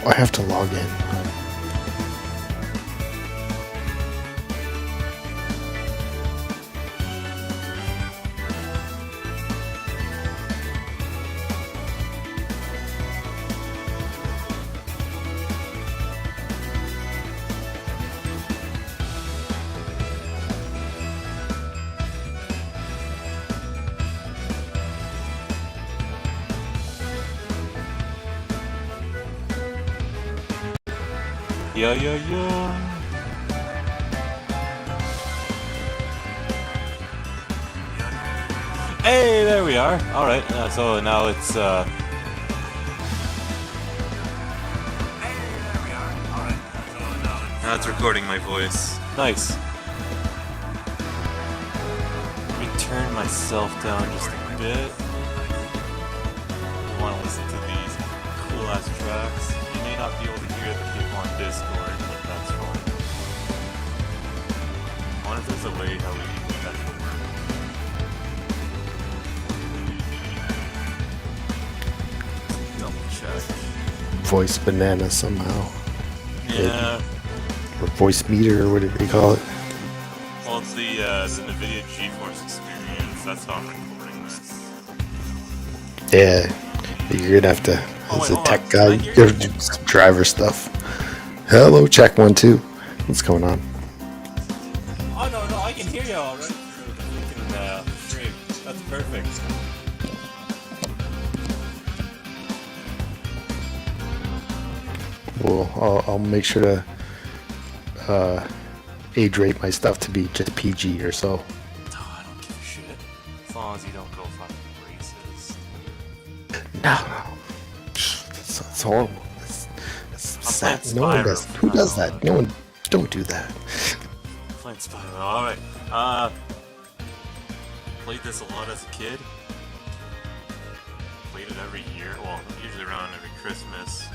I have to log in. Yo, yo, yo. Hey, there we are. Alright, so now it's, Now it's recording my voice. Nice. Let me turn myself down just a bit. I want to listen to these cool-ass tracks. You may not be able to hear the people on Discord, but that's fine. I wonder if there's a way how we can make that work. Double check. Voice banana somehow. Yeah. Or voice meter, or whatever you call it. Well, it's the NVIDIA GeForce experience. That's how I'm recording this. Yeah. You're gonna have to, as a tech guy, you gotta do some driver stuff. Hello, check 1 2. What's going on? Oh no, I can hear you all right. We can stream. That's perfect. Well, I'll make sure to age rate my stuff to be just PG or so. Oh, I don't give a shit. As long as you don't go fucking racist. No. That's horrible. That's sad. No one does. Who does that? No one. Don't do that. Playing Spyro. Alright. Played this a lot as a kid. Played it every year. Well, usually around every Christmas.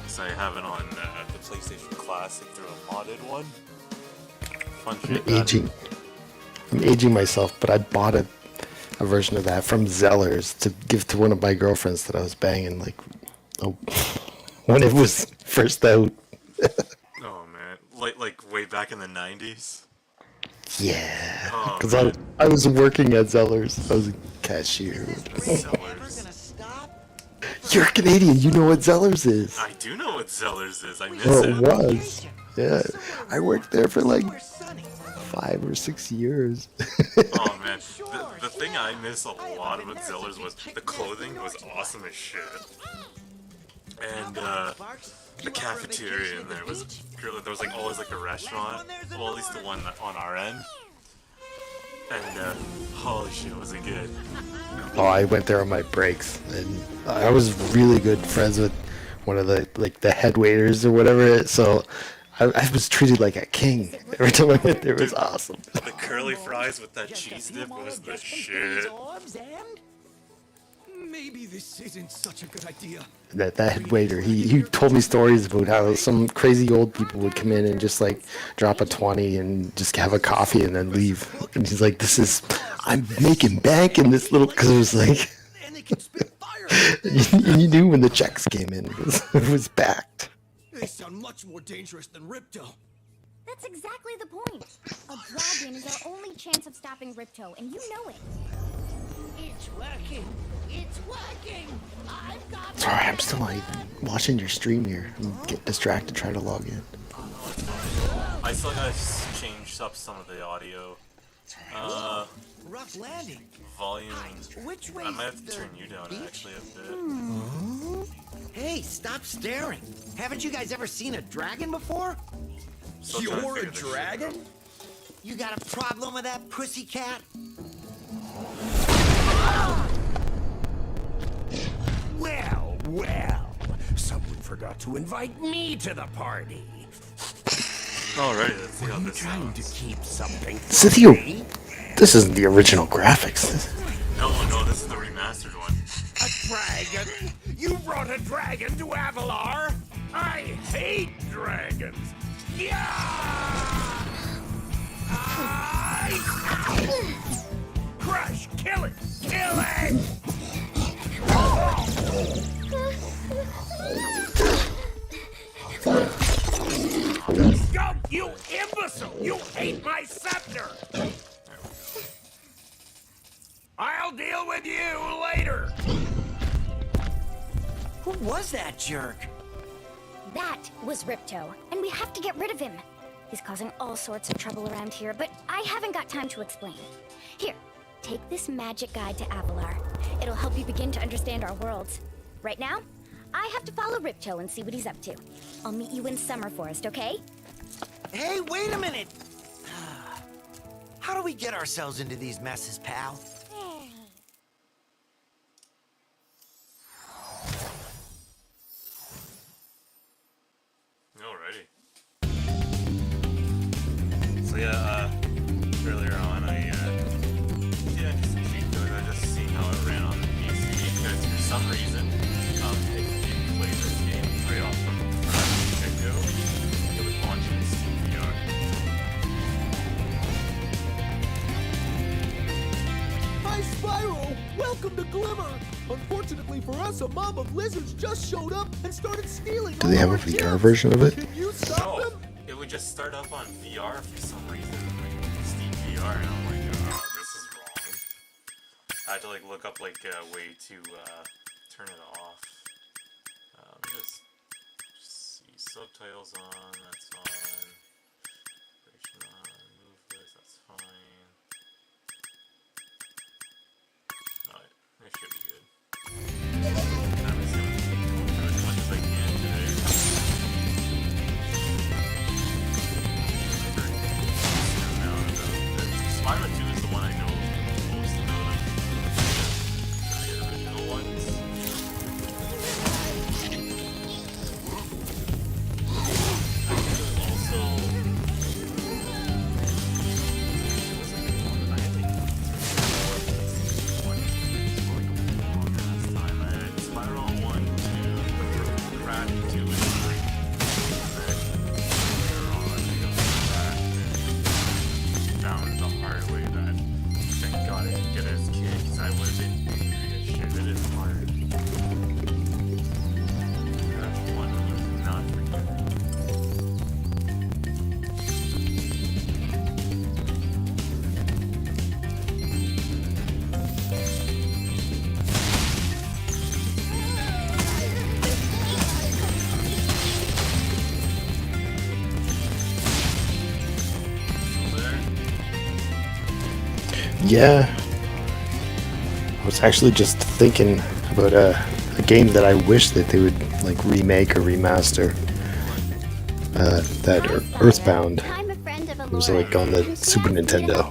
So I have it on the PlayStation Classic through a modded one. Fun shit. I'm aging myself, but I bought a version of that from Zellers to give to one of my girlfriends that I was banging, like, when it was first out. Oh man, like way back in the 90s. Yeah, because I was working at Zellers. I was a cashier. Zellers. You're Canadian. You know what Zellers is. I do know what Zellers is. I miss Well, it. it was. Yeah, I worked there for like 5 or 6 years. Oh man, the thing I miss a lot about Zellers was the clothing was awesome as shit. And the cafeteria in there was purely, there was like always like a restaurant, well at least the one on our end. And holy shit, was it good. Oh, I went there on my breaks, and I was really good friends with one of the head waiters or whatever. So I was treated like a king every time I went there. It was awesome. The curly fries with that cheese dip was the shit. Maybe this isn't such a good idea. That head waiter, he told me stories about how some crazy old people would come in and just like drop a 20 and just have a coffee and then leave. And he's like, I'm making bank in this little, because it was like, And they can spit fire. you knew when the checks came in, it was backed. They sound much more dangerous than Ripto. That's exactly the point. A dragon is our only chance of stopping Ripto, and you know it. It's working. It's working. I've got. Sorry, I'm still like watching your stream here. I'm getting distracted trying to log in. I still gotta change up some of the audio. Rough landing. Volume. Which way? I might have to turn you down actually a bit. Hey, stop staring. Haven't you guys ever seen a dragon before? Still trying to You're a figure this shit out. dragon? You got a problem with that, pussycat? Well, well, someone forgot to invite me to the party. Alrighty, let's see how this Trying to sounds. keep something for Cynthia, me? this isn't the original graphics. No, this is the remastered one. A dragon? You brought a dragon to Avalar? I hate dragons. Yeah! Crush! Kill it! Kill it! Go, you imbecile! You ate my scepter! I'll deal with you later! Who was that jerk? That was Ripto, and we have to get rid of him. He's causing all sorts of trouble around here, but I haven't got time to explain. Here, take this magic guide to Avalar. It'll help you begin to understand our worlds. Right now, I have to follow Ripto and see what he's up to. I'll meet you in Summer Forest, okay? Hey, wait a minute! How do we get ourselves into these messes, pal? Alrighty. So yeah, earlier on I did some cheat code. I just seen how it ran on the PC because for some reason, if you play this game right off from the get-go, it would launch in CVR. Hi, Spyro! Welcome to Glimmer! Unfortunately for us, a mob of lizards just showed up and started stealing. Do they have a VR version of it? Can you stop No, them? it would just start up on VR for some reason, like Steam VR, and I'm like, oh, this is wrong. I had to like look up like a way to turn it off. Let me just see subtitles on. That's on. Operation on. Move this. That's fine. Alright, that should be good. I'm assuming as much as I can today. Spyro 2 is the one I know most about the original ones. Also, it was a good one. I had like 3 or 4 last time. I had Spyro 1, 2, Crash 2, and 3. And then later on, I got back and found the hard way that thank God I didn't get it as a kid because I would have been angry as shit. It is hard. Crash 1 was not forgiving. So there. Yeah. I was actually just thinking about a game that I wish that they would like remake or remaster. That Earthbound. I'm a friend of It was like on the Super Nintendo.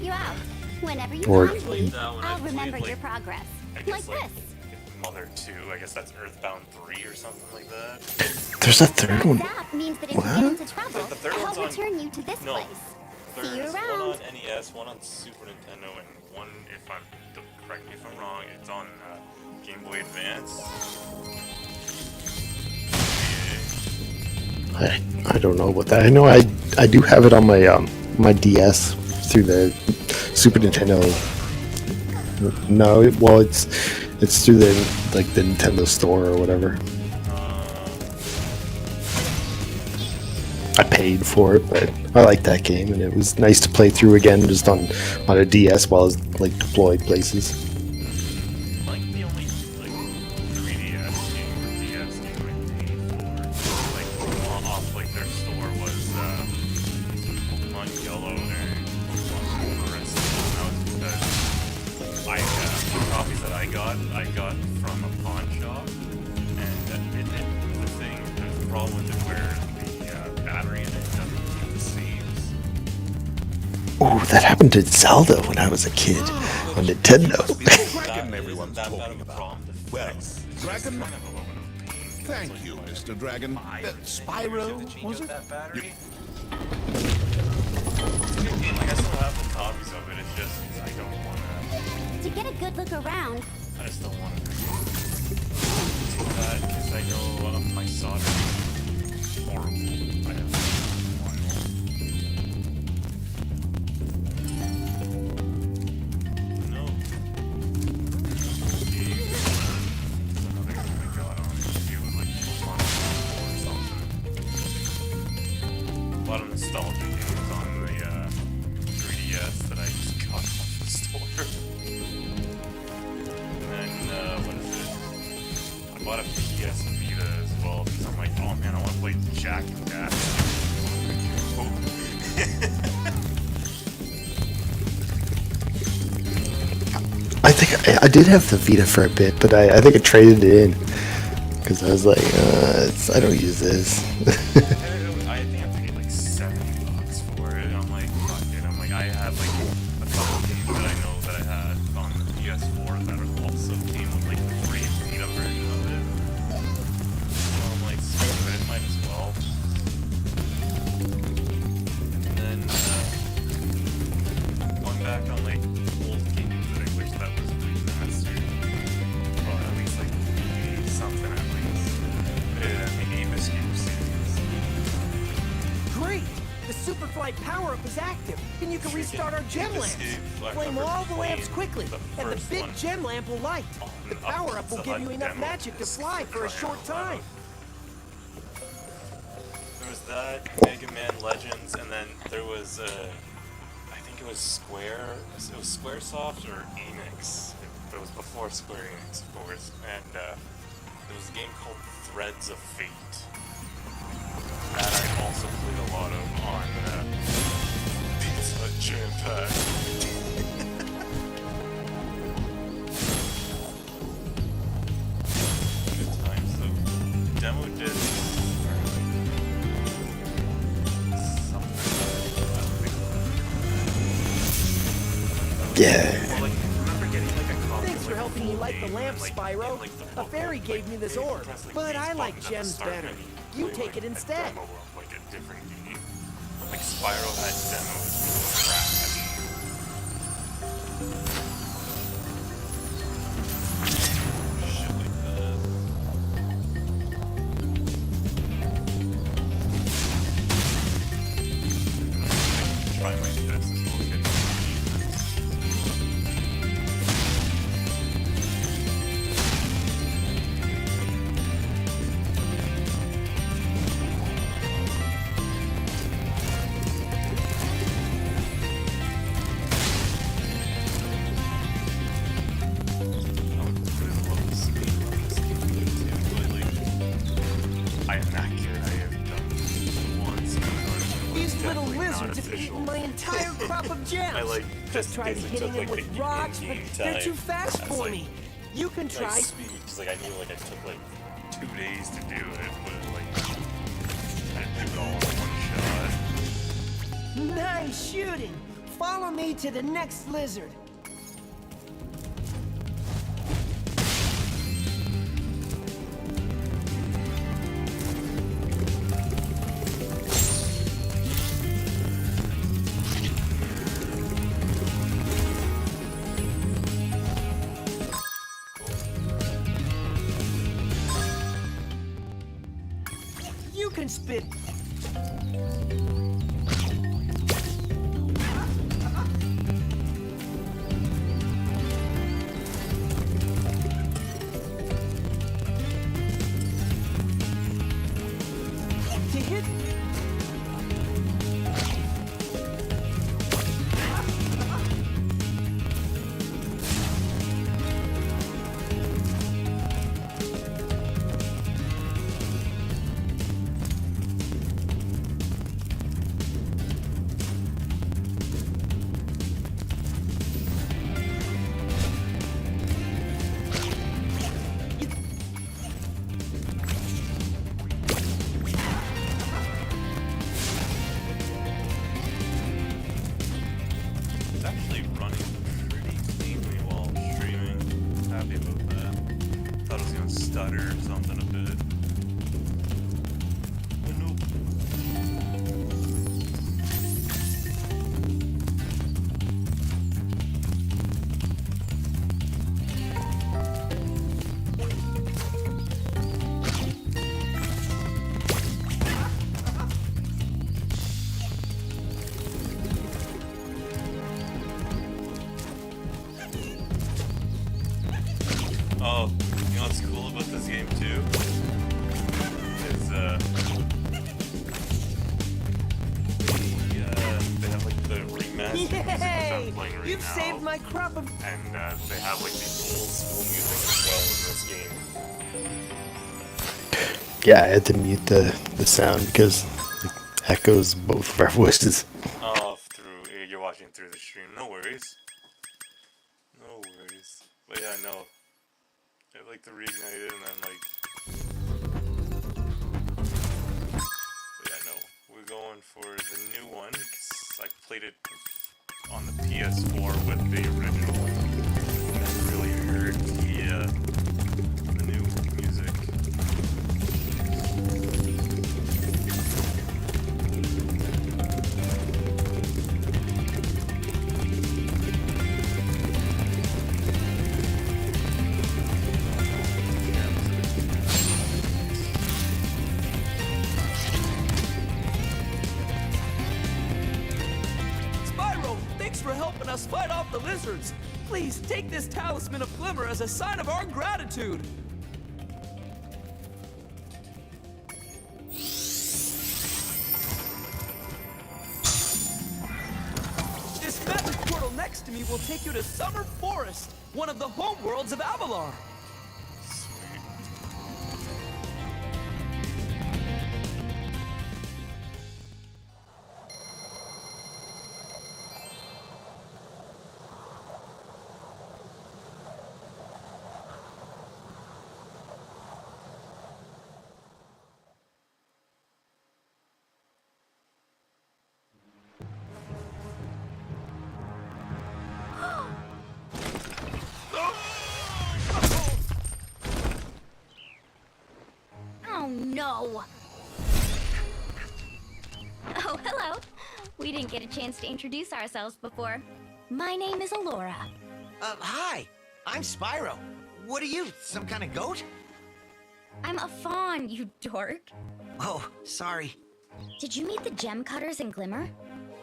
Whenever you Or- want to, Played that when I I'll played, remember like, your progress. I Like guess like this. Mother 2, I guess that's Earthbound 3 or something like that. There's a third one. That means that if you What? get into trouble, The third I'll one's on- return you to this No. place. See you There's one around. on NES, one on Super Nintendo, and one, if I'm, correct me if I'm wrong, it's on Game Boy Advance. Yeah. I don't know about that. I know I do have it on my my DS through the Super Nintendo. No, it's through the like the Nintendo store or whatever. I paid for it, but I like that game, and it was nice to play through again just on a DS while I was like deployed places. Like the only like 3DS game or DS game I paid for, like off like their store was Pokemon Yellow and Pokemon Forest. And that was because the copies that I got from a pawn shop, and the thing, there's a problem with it where the battery in it doesn't keep the saves. Oh, that happened to Zelda when I was a kid on Nintendo. Dragon That everyone's isn't that bad talking of a about. problem to Well, fix. It's just Dragon- kind of a little bit of pain, 'cause Thank it's you, like Mr. Dragon. 5 Spyro, years to change was out it? that battery. Like I still have the copies of it. It's just I don't want to. To get a good look around, I just don't want to do that because I know my solder is horrible. I have one. No. There's another game I got on. It was like Pokemon or something. lot of nostalgia games on the 3DS that I just got off the store. And then, what is it? I bought a PS Vita as well because I'm like, oh man, I want to play Jack and Dax. Oh. I think I did have the Vita for a bit, but I think I traded it in because I was like, I don't use this. I think I paid like $70 for it. And I'm like, fuck it. I'm like, I had like a couple games that I know that I had on the PS4 that are also came with like the free Vita version of it. So I'm like, screw it, might as well. And then going back on like old games that I wish that was remastered. Well, at least like something at least. The Game Escape series. Great! The Superfly power-up is active, and you can restart our gem lamps. Flame all the lamps quickly, and the big gem lamp will light. The power-up will give you enough magic to fly for a short time. There was that, Mega Man Legends, and then there was, I think it was Squaresoft or Enix. It was before Square Enix, of course, and there was a game called Threads of Fate. That I also played a lot of on Pizza Jam Pack. Good times though. Demo discs are like something. I don't think. Yeah. Well, like, remember getting like a copy Thanks of, for like, helping me full light the game, lamp, like, Spyro. and, like, the A book fairy of, gave like, me this you orb, press, like, but these I like buttons at the gems start better. menu, You play, take like, it a instead. demo of, like, a different game. Like Spyro had demos with trash. Shit like that. Try my best as well getting I am not kidding. I have done once. These little lizards have eaten my entire crop of gems. I like just tried basically hitting took, them like, with the rocks, but in-game they're time too fast as, for like, me. You can like try. speed, because like I knew like I took like 2 days to do it, but like I didn't do it all in one shot. Nice shooting. Follow me to the next lizard. You can spit. To hit. Yay! playing right You've now. saved my crop of... And they have like the old school music as well in this game. Yeah, I had to mute the sound because it echoes both of our voices. Oh, you're watching through the stream. No worries. No worries. But yeah, no. I like the reignited and then like. But yeah, no. We're going for the new one. 'Cause I played it on the PS4 with the original. And really heard the new music. Spyro, thanks for helping us fight off the lizards. Please take this talisman of glimmer as a sign of our gratitude. This magic portal next to me will take you to Summer Forest, one of the homeworlds of Avalar. Sweet. Oh no! Oh, hello. We didn't get a chance to introduce ourselves before. My name is Alora. Hi. I'm Spyro. What are you, some kind of goat? I'm a fawn, you dork. Oh, sorry. Did you meet the gem cutters in Glimmer?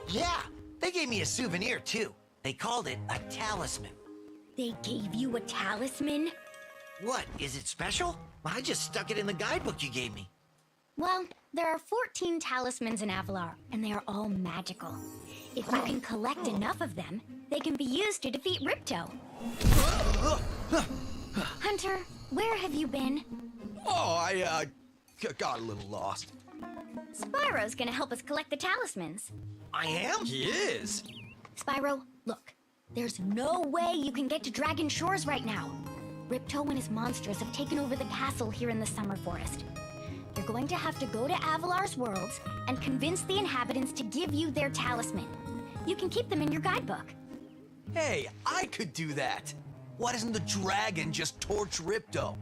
Yeah, they gave me a souvenir, too. They called it a talisman. They gave you a talisman? What, is it special? I just stuck it in the guidebook you gave me. Well, there are 14 talismans in Avalar, and they are all magical. If you can collect enough of them, they can be used to defeat Ripto. Hunter, where have you been? Oh, I got a little lost. Spyro's gonna help us collect the talismans. I am? He is. Spyro, look. There's no way you can get to Dragon Shores right now. Ripto and his monsters have taken over the castle here in the Summer Forest. You're going to have to go to Avalar's worlds and convince the inhabitants to give you their talisman. You can keep them in your guidebook. Hey, I could do that. Why doesn't the dragon just torch Ripto?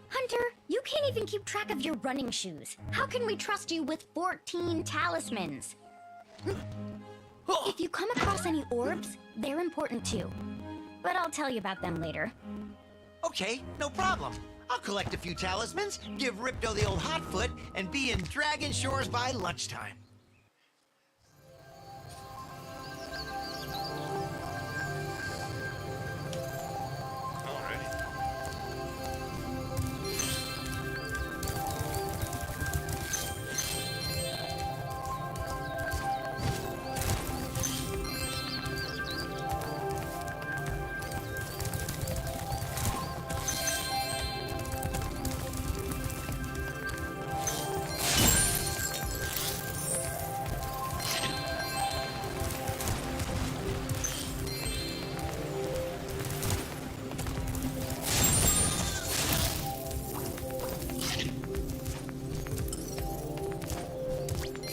Hunter, you can't even keep track of your running shoes. How can we trust you with 14 talismans? If you come across any orbs, they're important too. But I'll tell you about them later. Okay, no problem. I'll collect a few talismans, give Ripto the old hot foot, and be in Dragon Shores by lunchtime. Alrighty.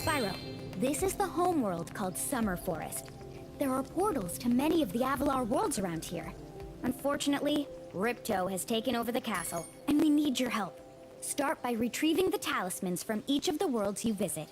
Spyro, this is the homeworld called Summer Forest. There are portals to many of the Avalar worlds around here. Unfortunately, Ripto has taken over the castle, and we need your help. Start by retrieving the talismans from each of the worlds you visit.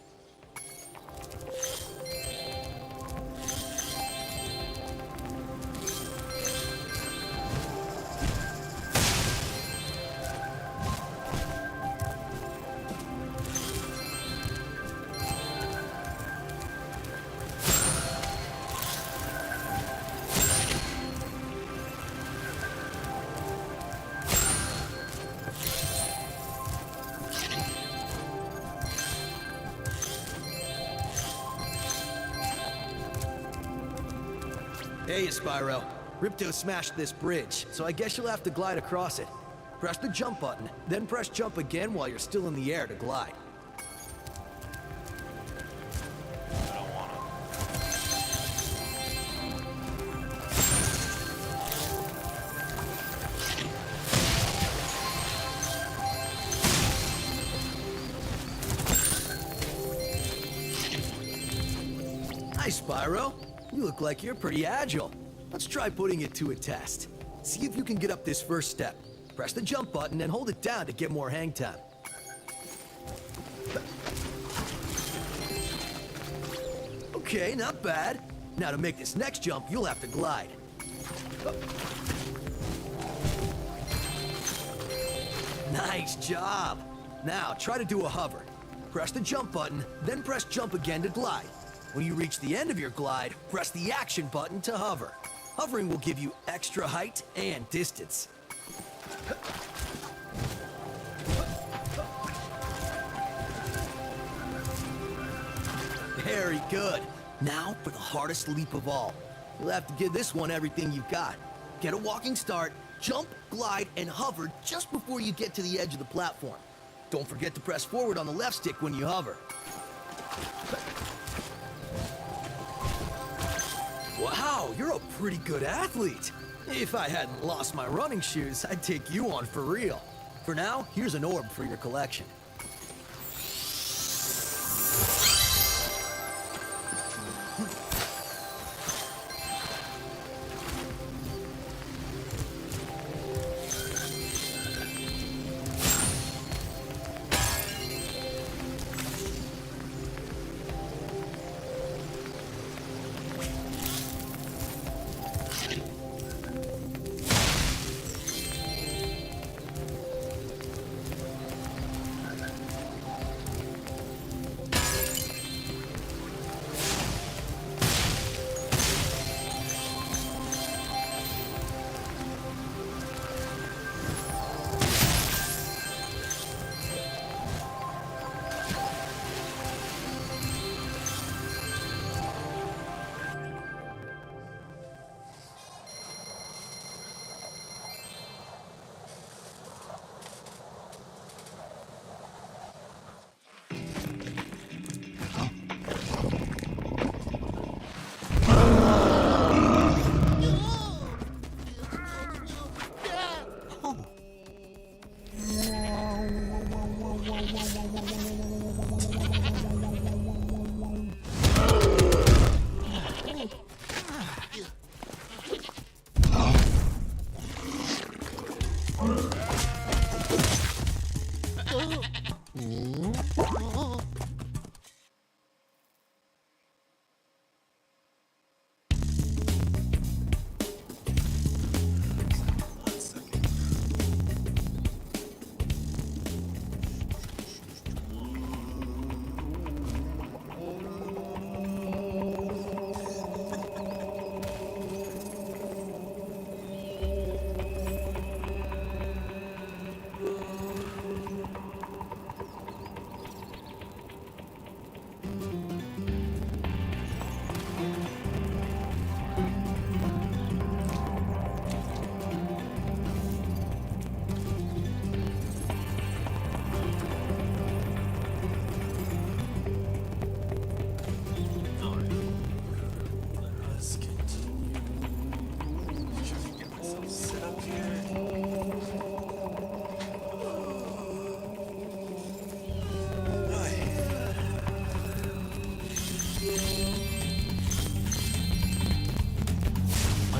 Hey, Spyro. Ripto smashed this bridge, so I guess you'll have to glide across it. Press the jump button, then press jump again while you're still in the air to glide. I don't wanna. Hi, Spyro. You look like you're pretty agile. Let's try putting it to a test. See if you can get up this first step. Press the jump button and hold it down to get more hang time. Okay, not bad. Now to make this next jump, you'll have to glide. Nice job. Now try to do a hover. Press the jump button, then press jump again to glide. When you reach the end of your glide, press the action button to hover. Hovering will give you extra height and distance. Very good. Now for the hardest leap of all. You'll have to give this one everything you've got. Get a walking start, jump, glide, and hover just before you get to the edge of the platform. Don't forget to press forward on the left stick when you hover. Wow, you're a pretty good athlete. If I hadn't lost my running shoes, I'd take you on for real. For now, here's an orb for your collection.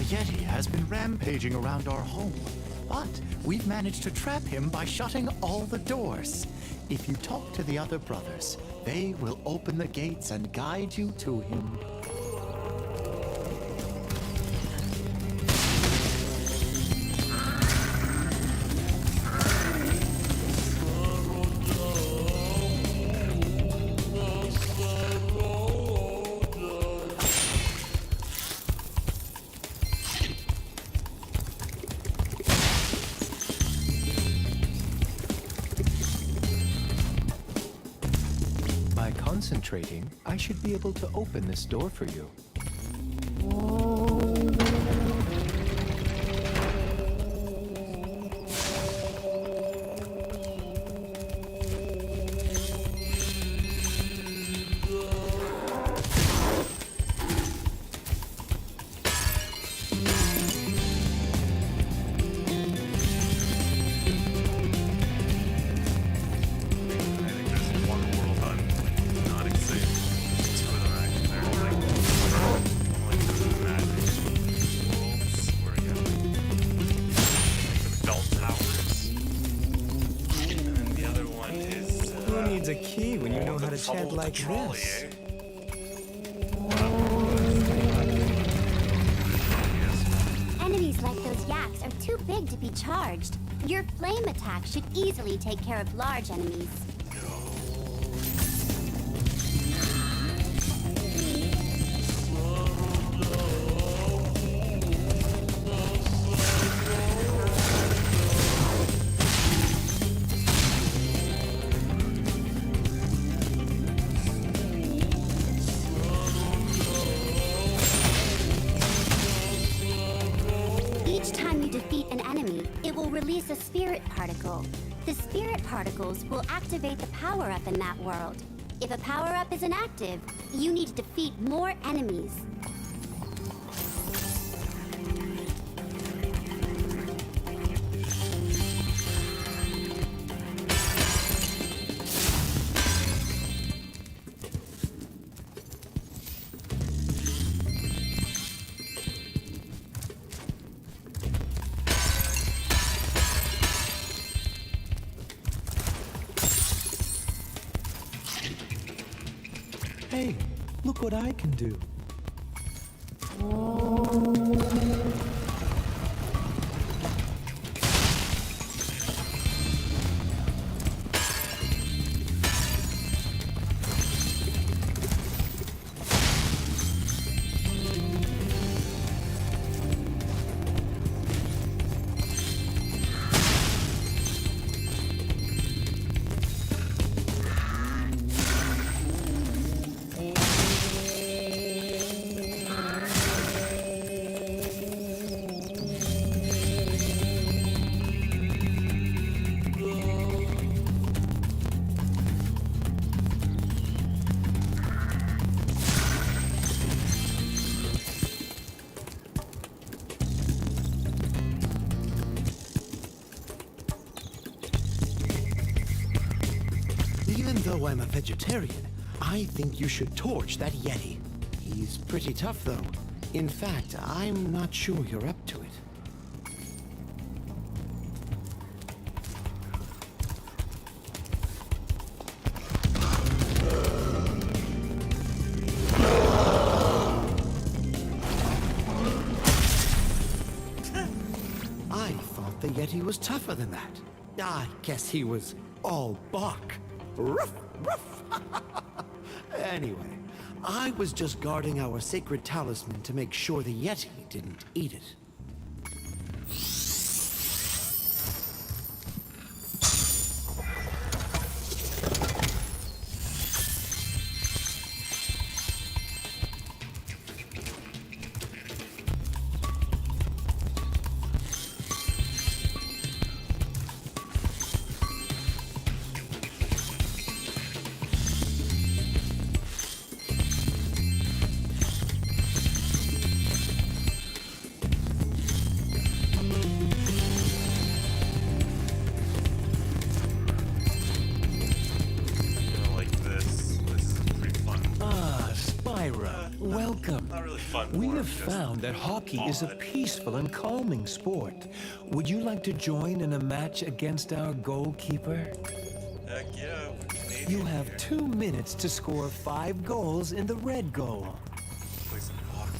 Yeti has been rampaging around our home, but we've managed to trap him by shutting all the doors. If you talk to the other brothers, they will open the gates and guide you to him. By concentrating, I should be able to open this door for you. key when you know how to chat like trolley, this. eh? Enemies like those yaks are too big to be charged. Your flame attack should easily take care of large enemies. Each time you defeat an enemy, it will release a spirit particle. The spirit particles will activate the power-up in that world. If a power-up is inactive, you need to defeat more enemies. Hey, look what I can do. Even though I'm a vegetarian, I think you should torch that Yeti. He's pretty tough, though. In fact, I'm not sure you're up to it. I thought the Yeti was tougher than that. I guess he was all bark. Ruff, ruff. Anyway, I was just guarding our sacred talisman to make sure the Yeti didn't eat it. Like this. This is pretty fun. Ah, Spyro, welcome. Not really fun. We more have just found that hockey is a odd. peaceful and calming sport. Would you like to join in a match against our goalkeeper? Heck yeah, we're Canadian You have here. 2 minutes to score 5 goals in the red goal. Play some hockey.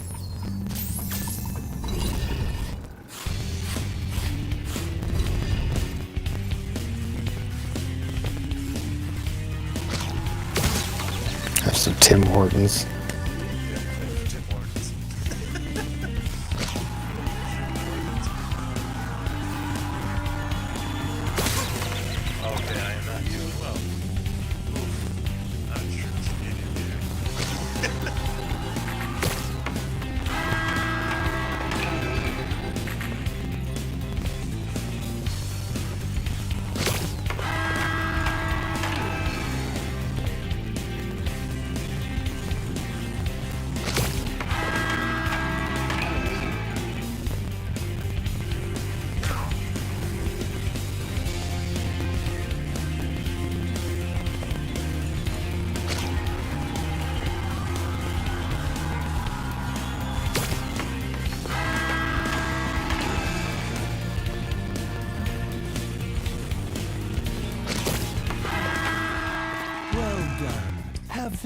Have some Tim Hortons. Tim Hortons. Okay, I am not doing well. Oof. I'm sure this Canadian here.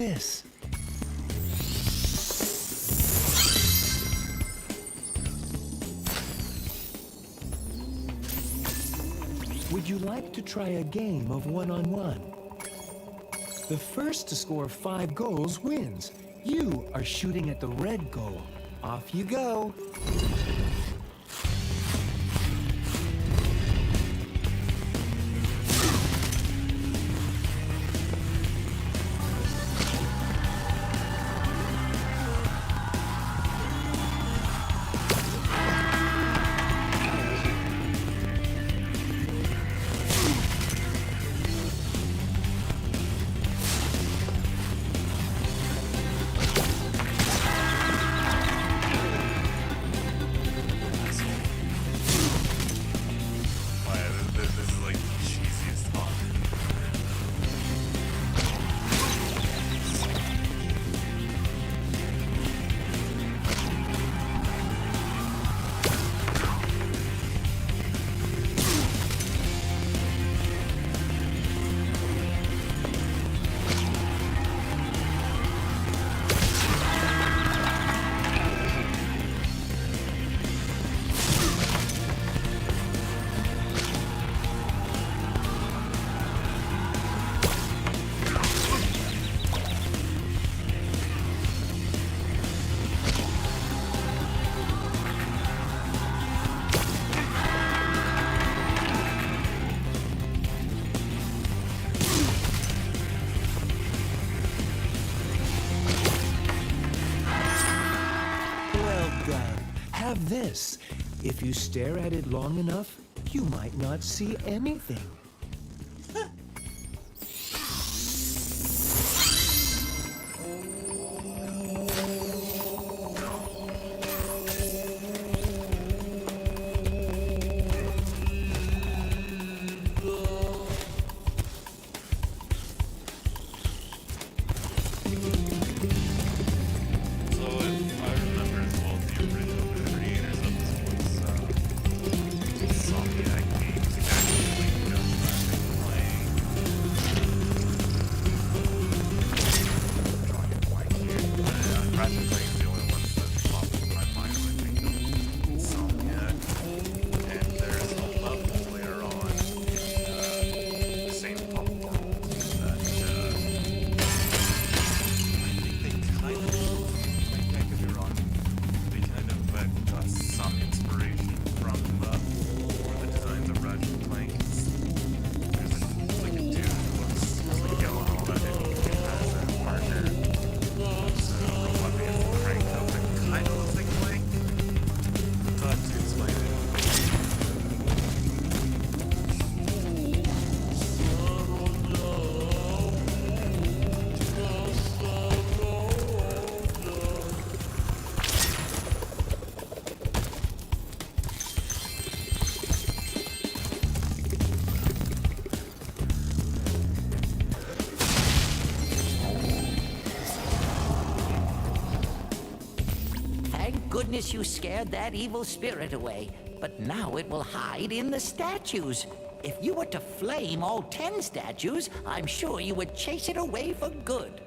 this. Would you like to try a game of one-on-one? The first to score 5 goals wins. You are shooting at the red goal. Off you go. This is like the cheesiest talk. Well done. Have this. If you stare at it long enough, you might not see anything. So if I remember as well, the original creators of this was Insomniac Games actually just playing. Drawing a blank here. Ratchet Clank is the only one that popped in my mind when I think of Insomniac. And there's a level later on in the same world that I could be wrong. They kind of got some inspiration from for the designs of Ratchet Clank. There's like a dude who looks like yellow and all that, and he has a partner. So robot man with a crank up that kind of looks like Clank. Hard to explain it. Thank goodness you scared that evil spirit away. But now it will hide in the statues. If you were to flame all 10 statues, I'm sure you would chase it away for good.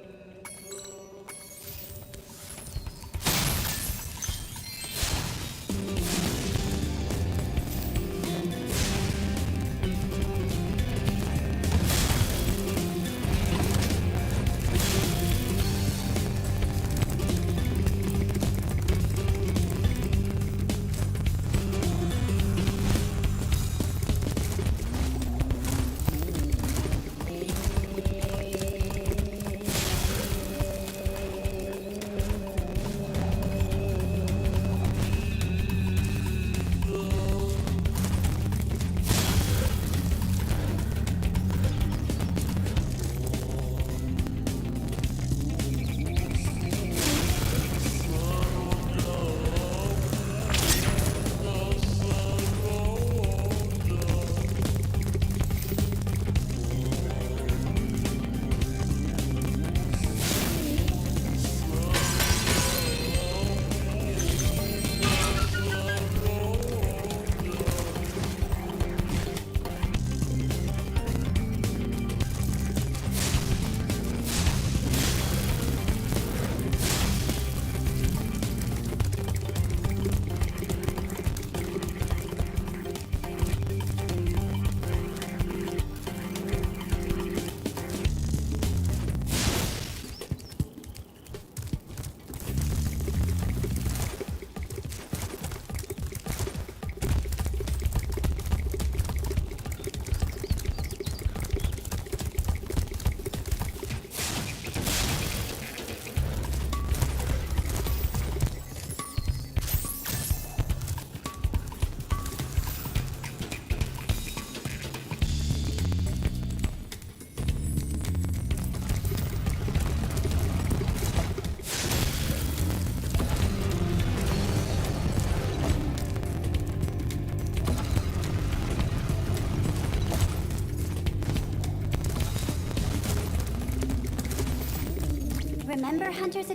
Remember Hunter's...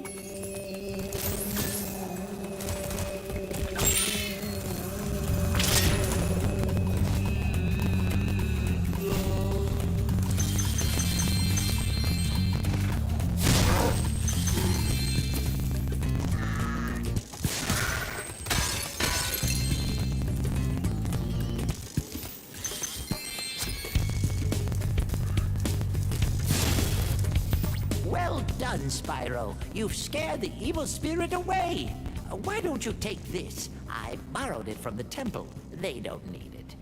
Well done, Spyro. You've scared the evil spirit away. Why don't you take this? I borrowed it from the temple. They don't need it.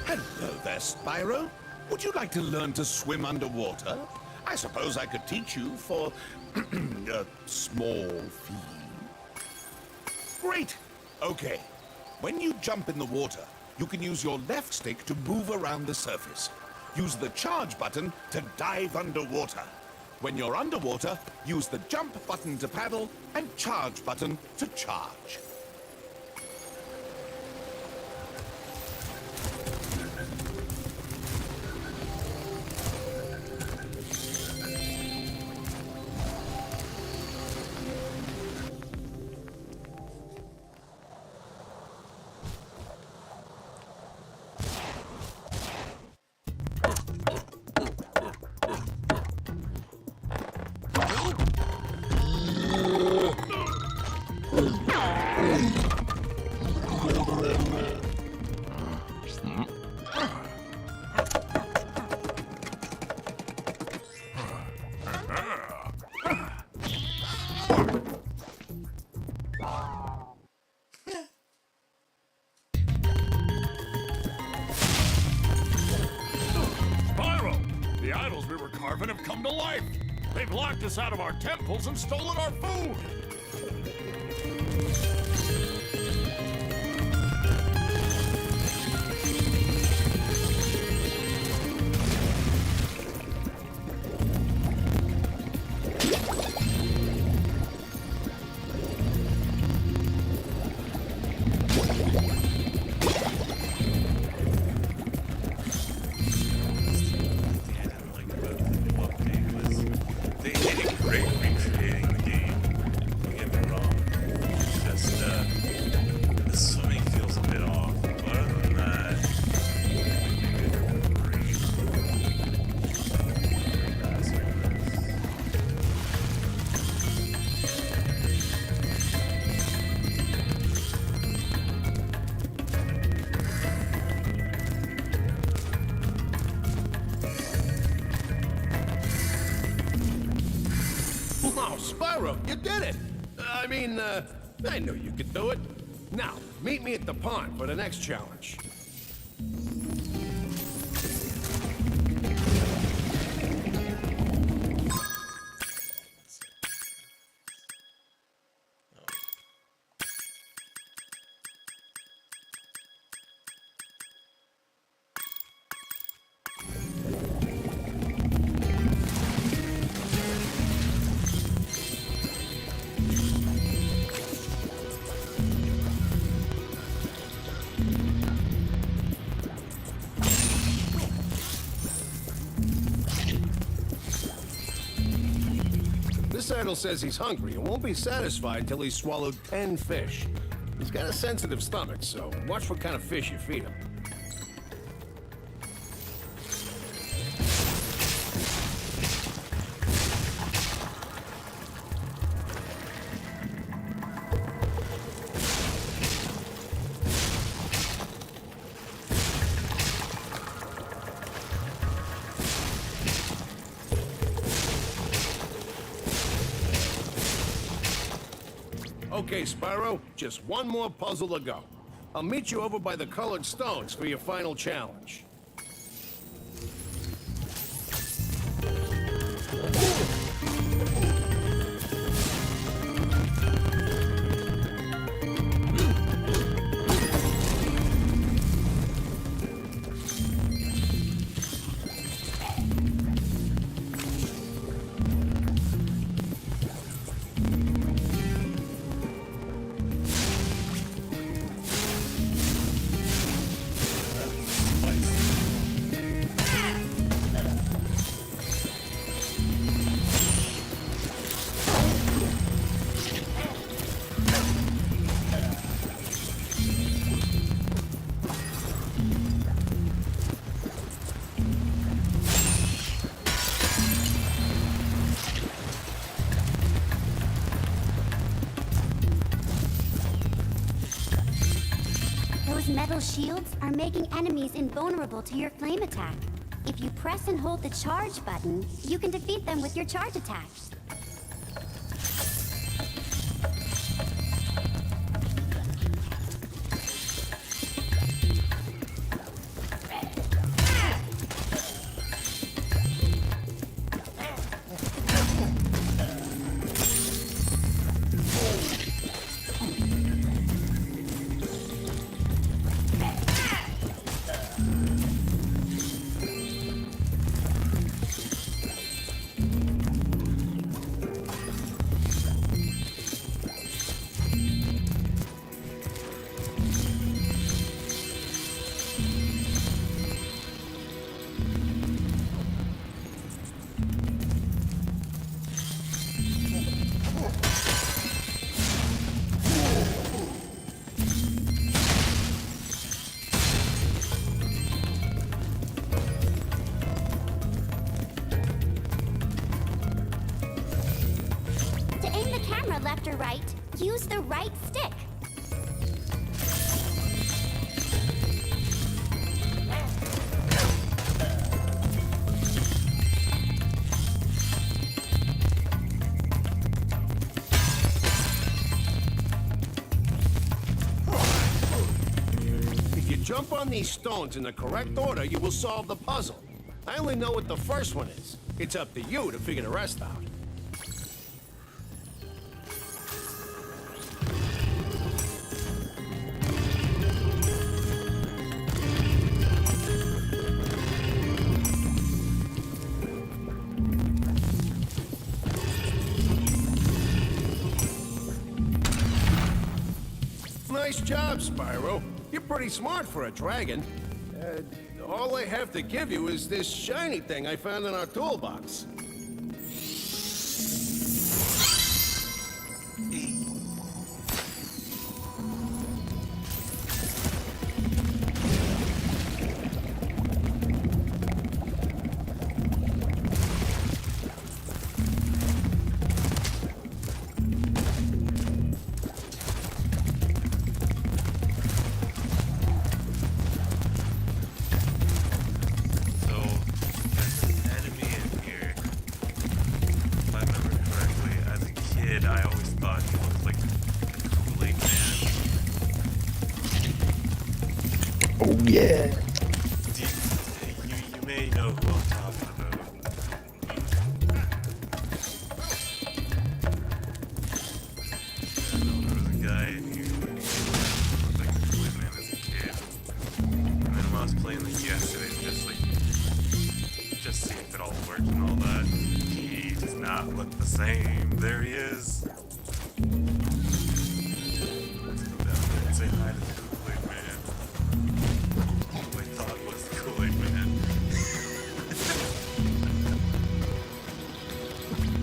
Hello there, Spyro. Would you like to learn to swim underwater? I suppose I could teach you for a small fee. Great. Okay. When you jump in the water, you can use your left stick to move around the surface. Use the charge button to dive underwater. When you're underwater, use the jump button to paddle and charge button to charge. The idols we were carving have come to life. They've locked us out of our temples and stolen our food. Wow, Spyro, you did it! I knew you could do it. Now, meet me at the pond for the next challenge. This idol says he's hungry and won't be satisfied until he's swallowed 10 fish. He's got a sensitive stomach, so watch what kind of fish you feed him. Okay, Spyro, just one more puzzle to go. I'll meet you over by the colored stones for your final challenge. Those metal shields are making enemies invulnerable to your flame attack. If you press and hold the charge button, you can defeat them with your charge attack. Left or right, use the right stick. If you jump on these stones in the correct order, you will solve the puzzle. I only know what the first one is. It's up to you to figure the rest out. Nice job, Spyro. You're pretty smart for a dragon. All I have to give you is this shiny thing I found in our toolbox. I always thought he looked like the Kool-Aid Man. Oh yeah. You may know who I'm talking about. Yeah, no, there was a guy in here who looked like the Kool-Aid Man as a kid. And then when I was playing this yesterday, just see if it all worked and all that. He does not look the same. There he is. Let's go down there and say hi to the Kool-Aid Man. Who I thought was the Kool-Aid Man.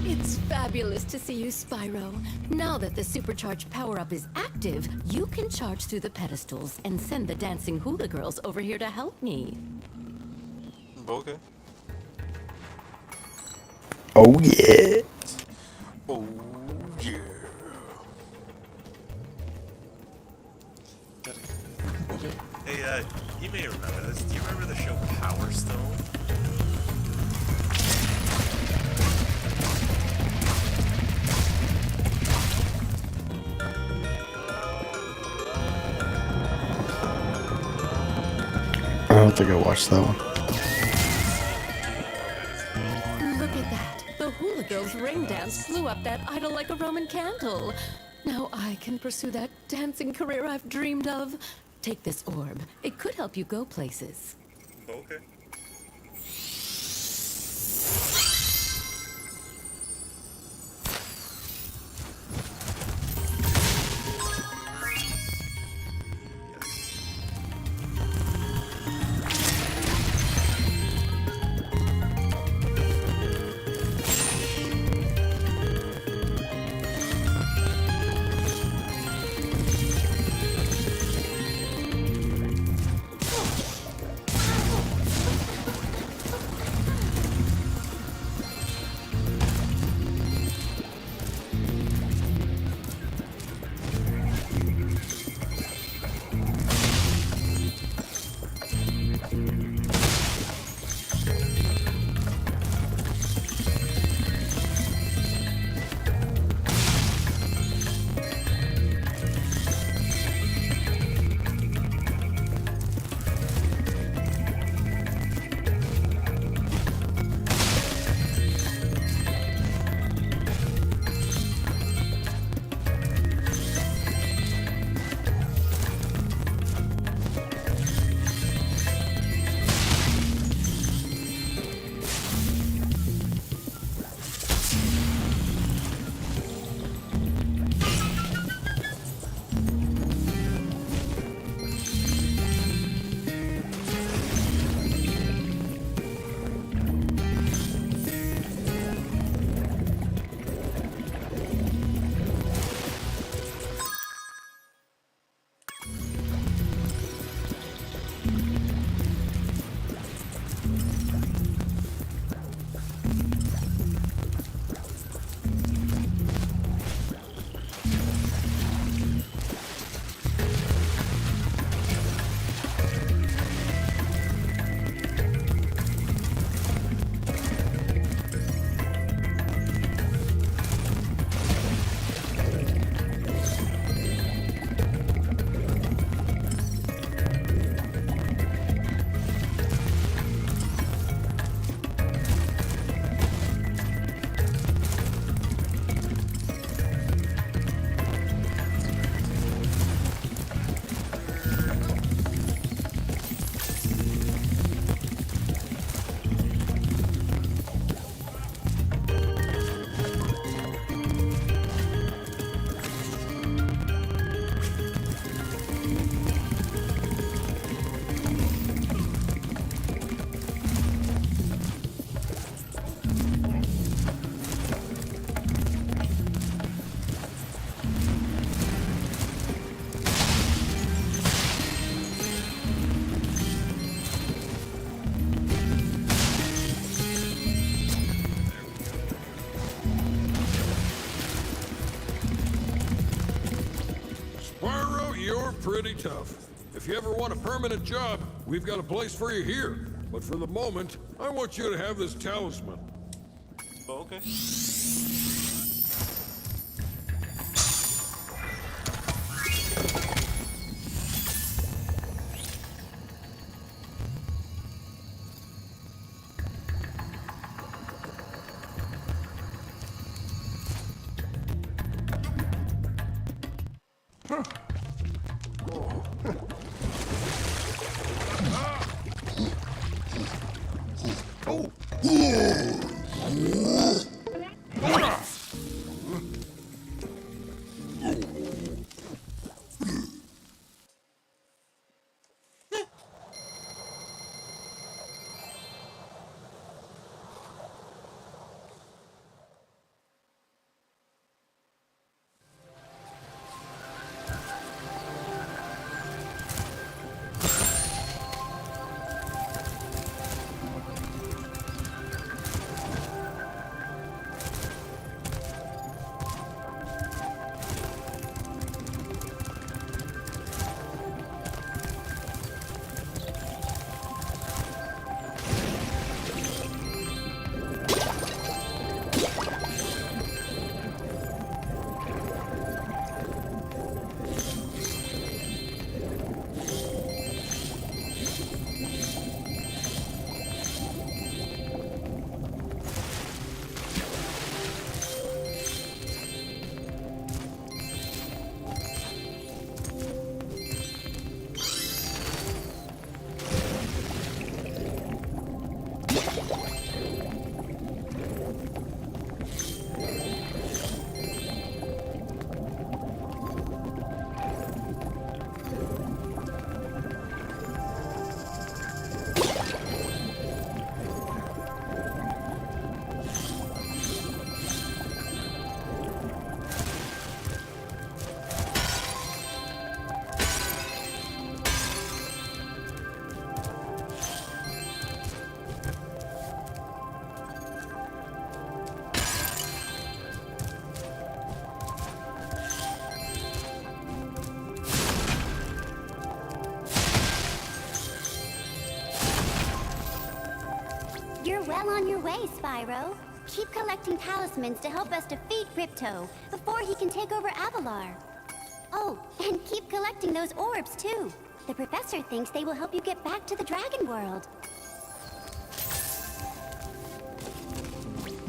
It's fabulous. Fabulous to see you, Spyro. Now that the supercharged power-up is active, you can charge through the pedestals and send the dancing hula girls over here to help me. Okay. Oh yeah. Oh yeah. Hey, you may remember this. Do you remember the show Power Stone? I don't think I watched that one. Look at that. The hula girls' ring dance flew up that idol like a Roman candle. Now I can pursue that dancing career I've dreamed of. Take this orb. It could help you go places. Okay. You're pretty tough. If you ever want a permanent job, we've got a place for you here. But for the moment, I want you to have this talisman. Okay. You're well on your way, Spyro. Keep collecting talismans to help us defeat Ripto before he can take over Avalar. Oh, and keep collecting those orbs, too. The professor thinks they will help you get back to the Dragon World.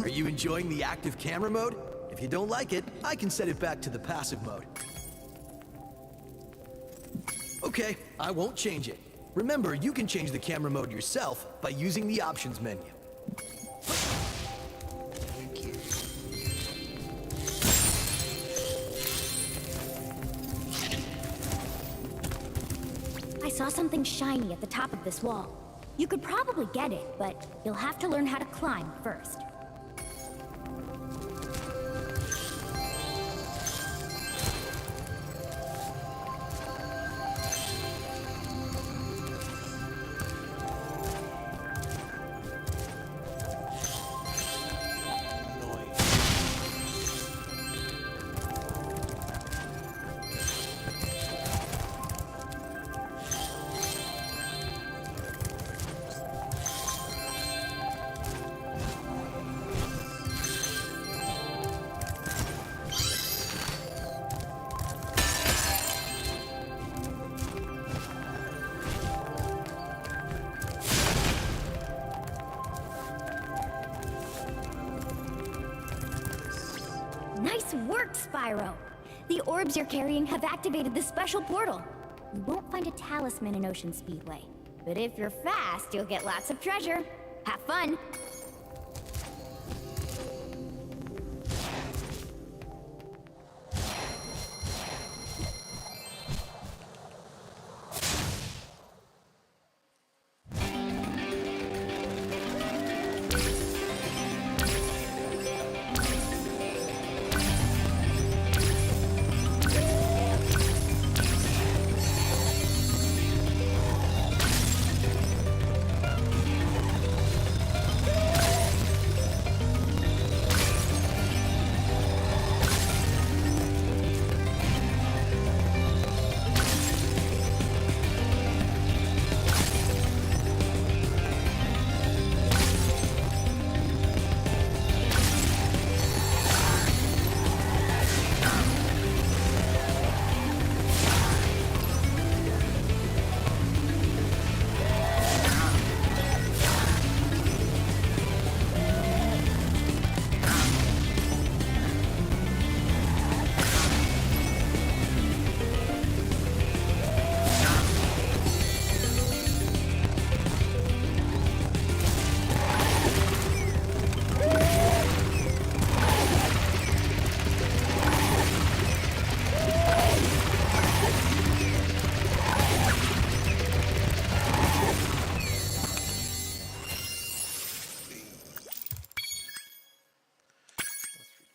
Are you enjoying the active camera mode? If you don't like it, I can set it back to the passive mode. Okay, I won't change it. Remember, you can change the camera mode yourself by using the options menu. I saw something shiny at the top of this wall. You could probably get it, but you'll have to learn how to climb first. Nice work, Spyro! The orbs you're carrying have activated the special portal. You won't find a talisman in Ocean Speedway, but if you're fast, you'll get lots of treasure. Have fun!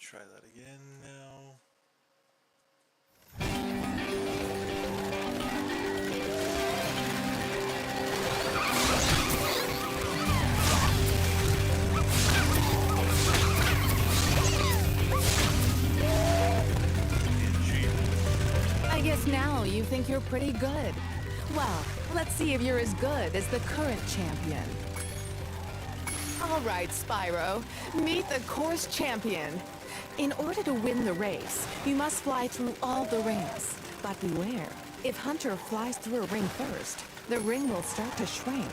Try that again now. I guess now you think you're pretty good. Well, let's see if you're as good as the current champion. All right, Spyro, meet the course champion. In order to win the race, you must fly through all the rings. But beware, if Hunter flies through a ring first, the ring will start to shrink.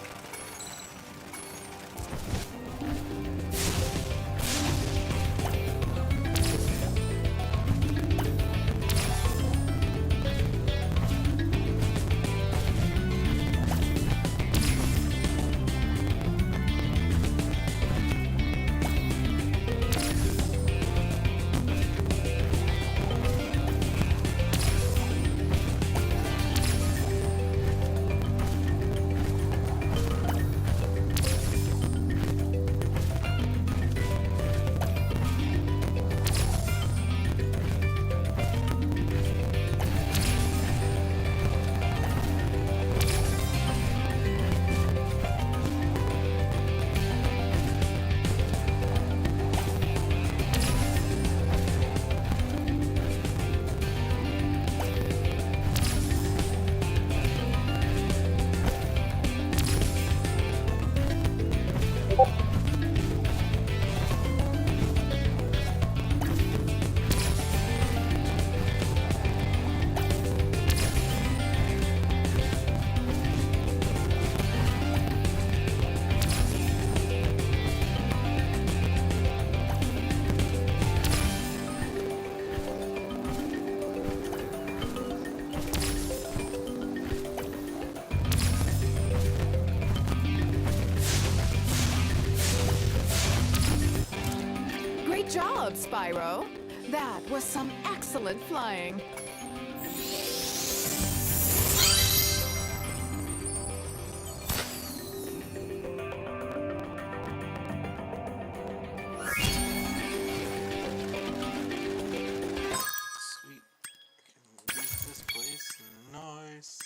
job, Spyro. That was some excellent flying. Sweet. Can leave this place. Nice.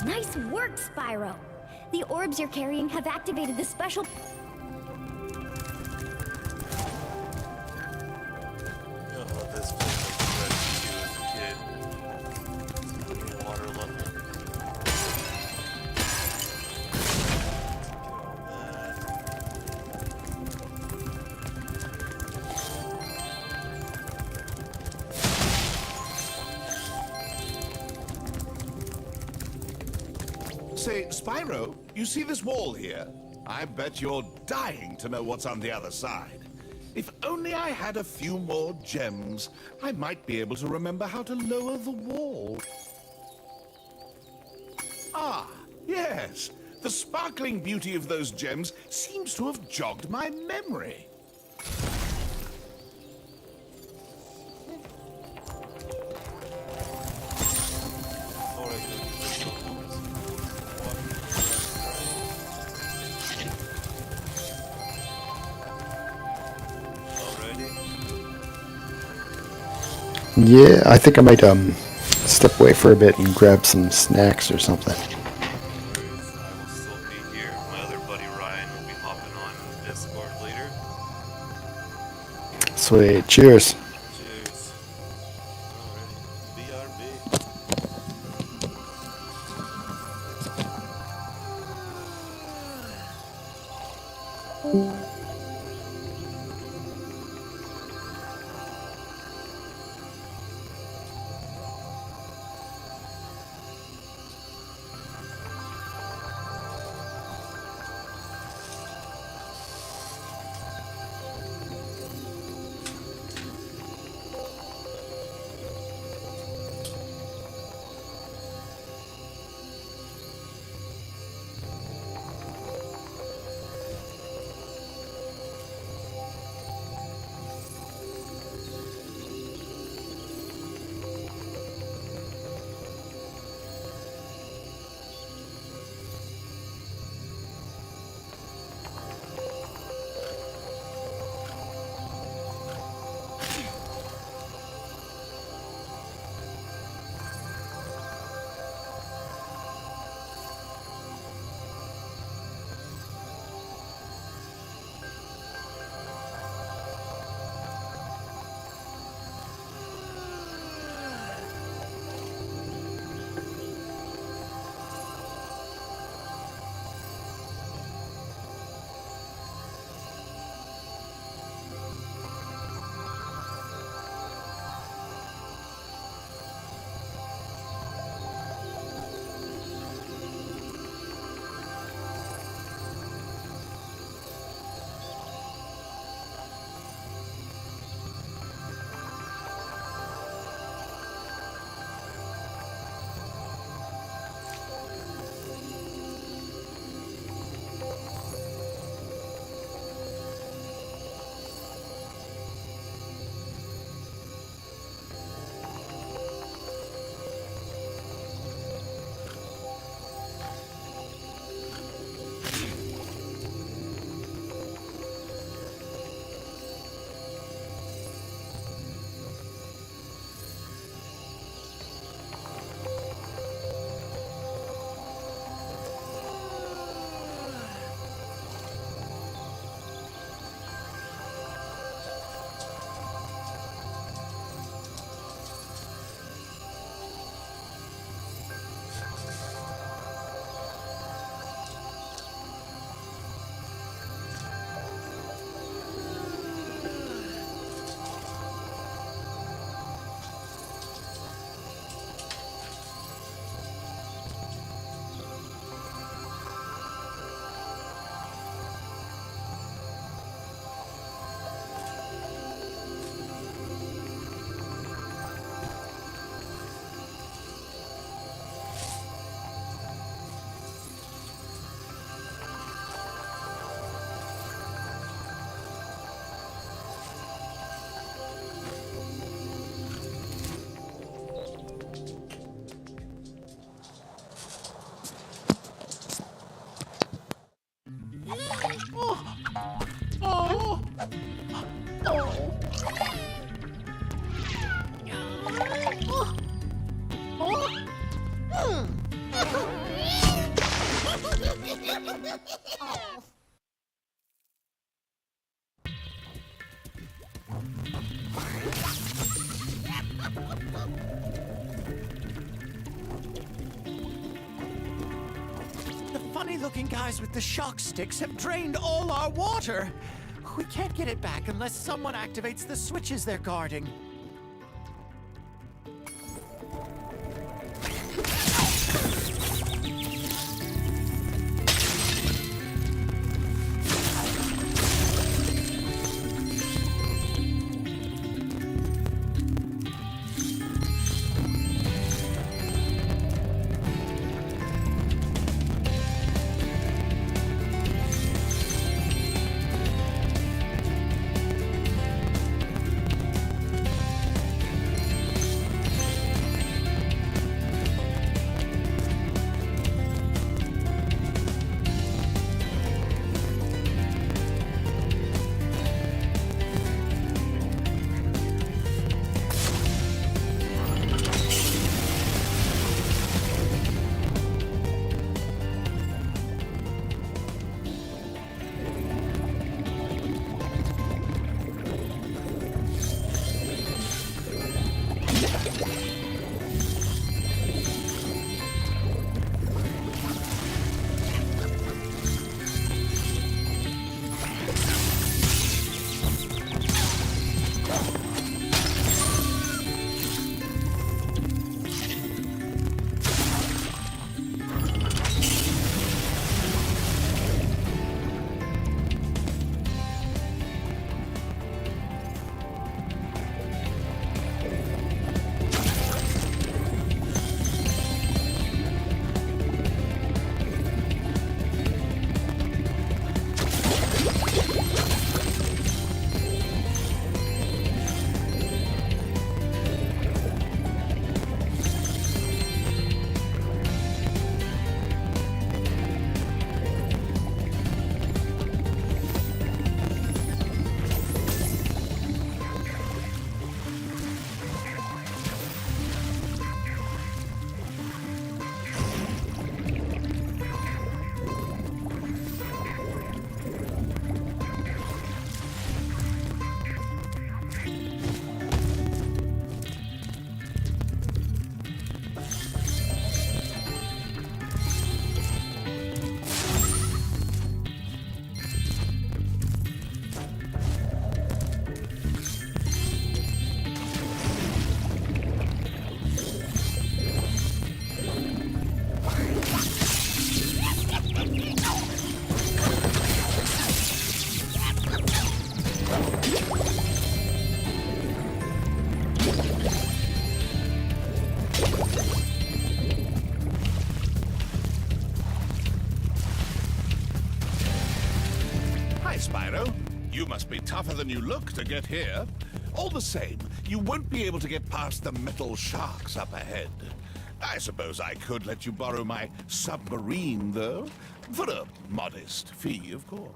Nice work, Spyro. The orbs you're carrying have activated the special... Oh, this place was red too as a kid. Water level. Say, Spyro, you see this wall here? I bet you're dying to know what's on the other side. If only I had a few more gems, I might be able to remember how to lower the wall. Ah, yes. The sparkling beauty of those gems seems to have jogged my memory. Yeah, I think I might step away for a bit and grab some snacks or something. I will still be here. My other buddy Ryan will be hopping on Discord later. Sweet. Cheers. Cheers. Alrighty. BRB. The funny-looking guys with the shock sticks have drained all our water. We can't get it back unless someone activates the switches they're guarding. Spyro. You must be tougher than you look to get here. All the same, you won't be able to get past the metal sharks up ahead. I suppose I could let you borrow my submarine, though. For a modest fee, of course.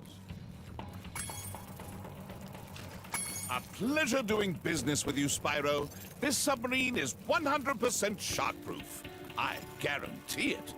A pleasure doing business with you, Spyro. This submarine is 100% shark-proof. I guarantee it.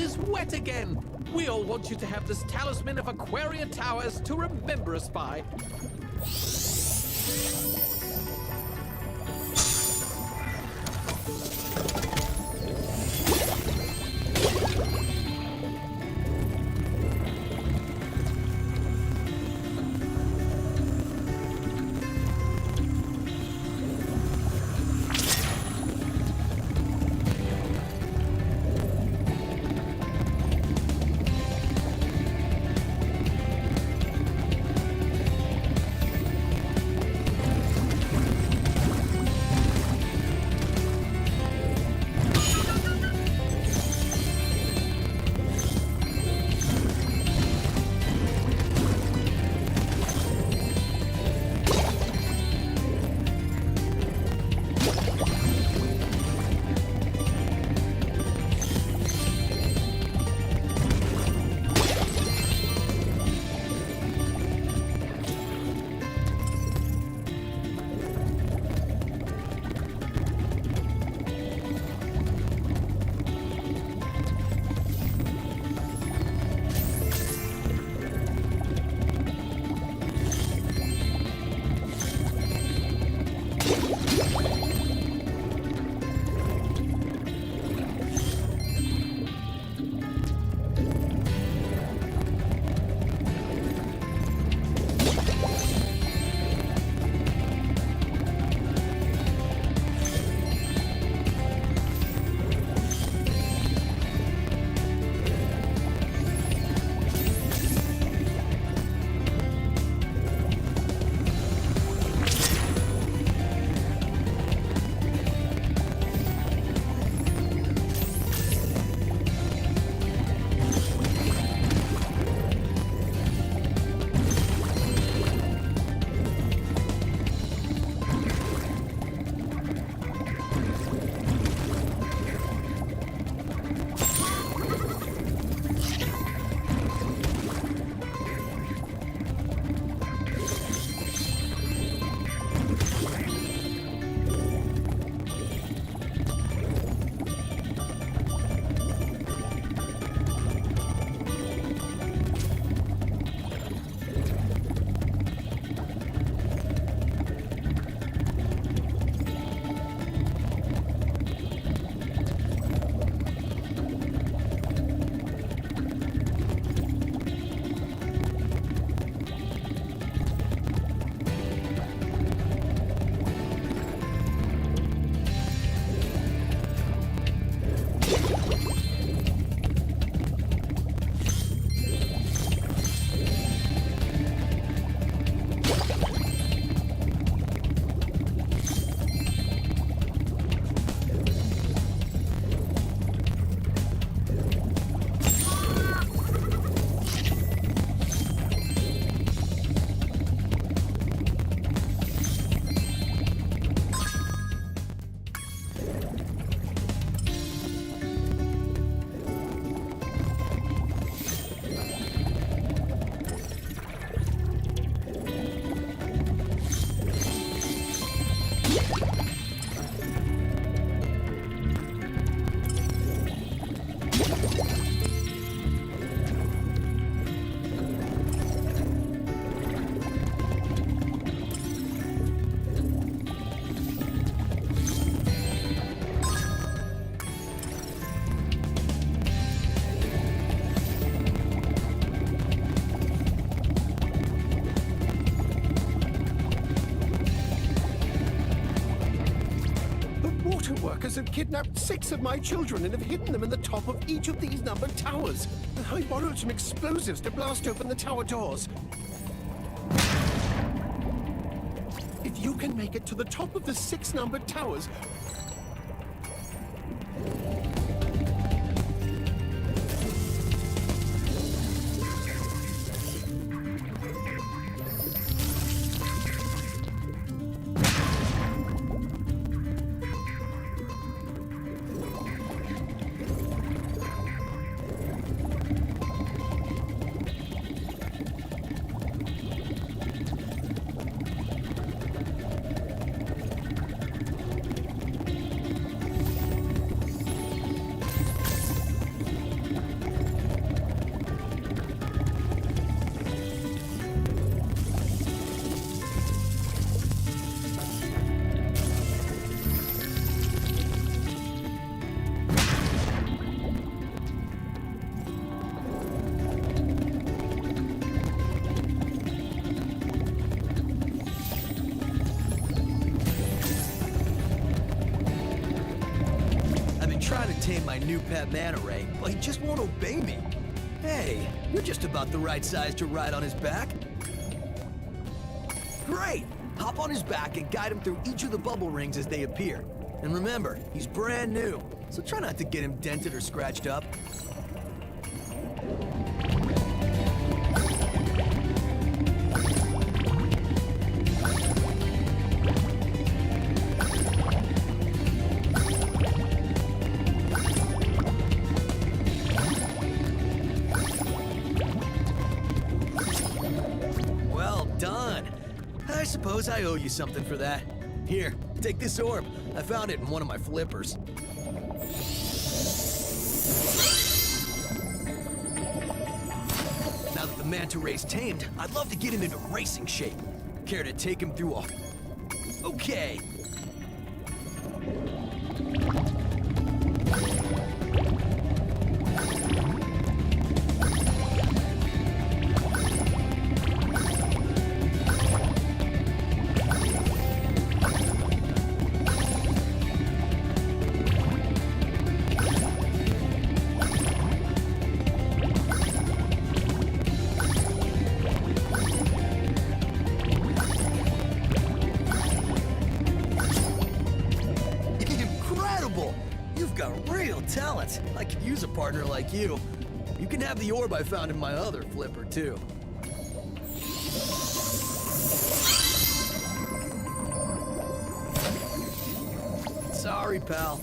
is wet again. We all want you to have this talisman of Aquaria Towers to remember us by. Workers have kidnapped 6 of my children and have hidden them in the top of each of these numbered towers. I borrowed some explosives to blast open the tower doors. If you can make it to the top of the 6 numbered towers, trying to tame my new pet manta ray, but he just won't obey me. Hey, you're just about the right size to ride on his back. Great! Hop on his back and guide him through each of the bubble rings as they appear. And remember, he's brand new, so try not to get him dented or scratched up. Well done. I suppose I owe you something for that. Here, take this orb. I found it in one of my flippers. Now that the manta ray's tamed, I'd love to get him into racing shape. Care to take him through a... Okay. Incredible! You've got real talent. I could use a partner like you. You can have the orb I found in my other flipper, too. Sorry, pal.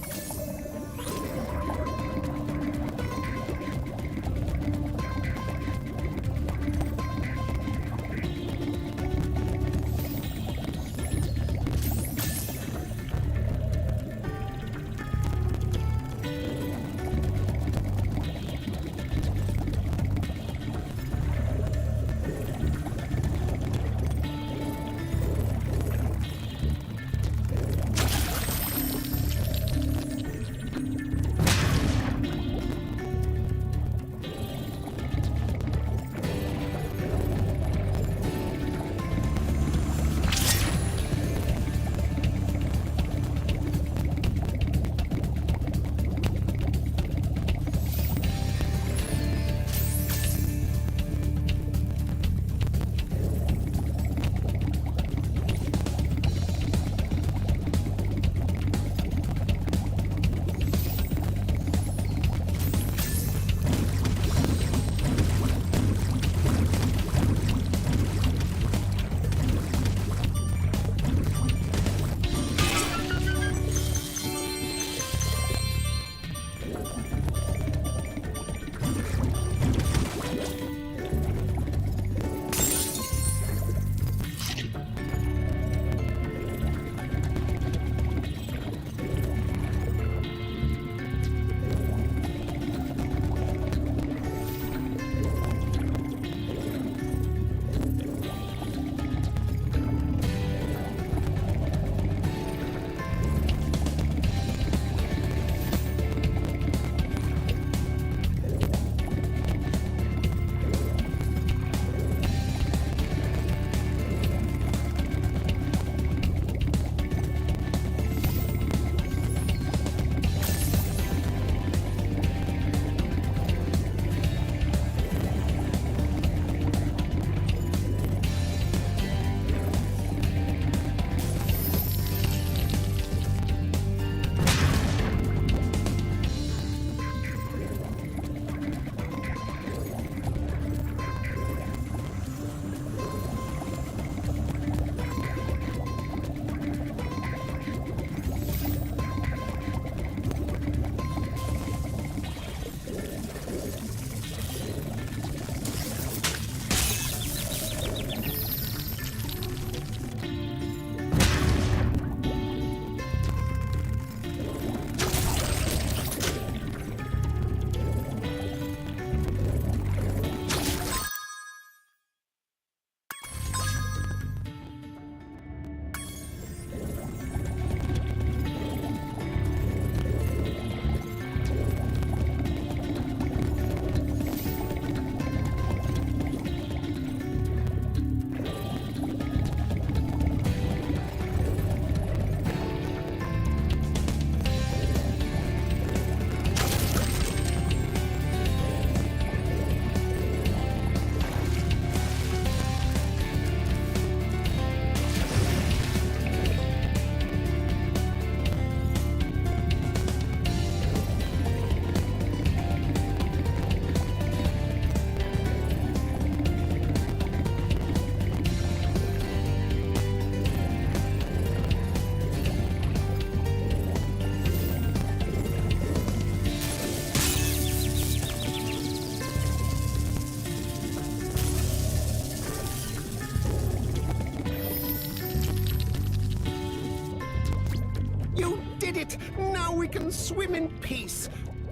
did it! Now we can swim in peace.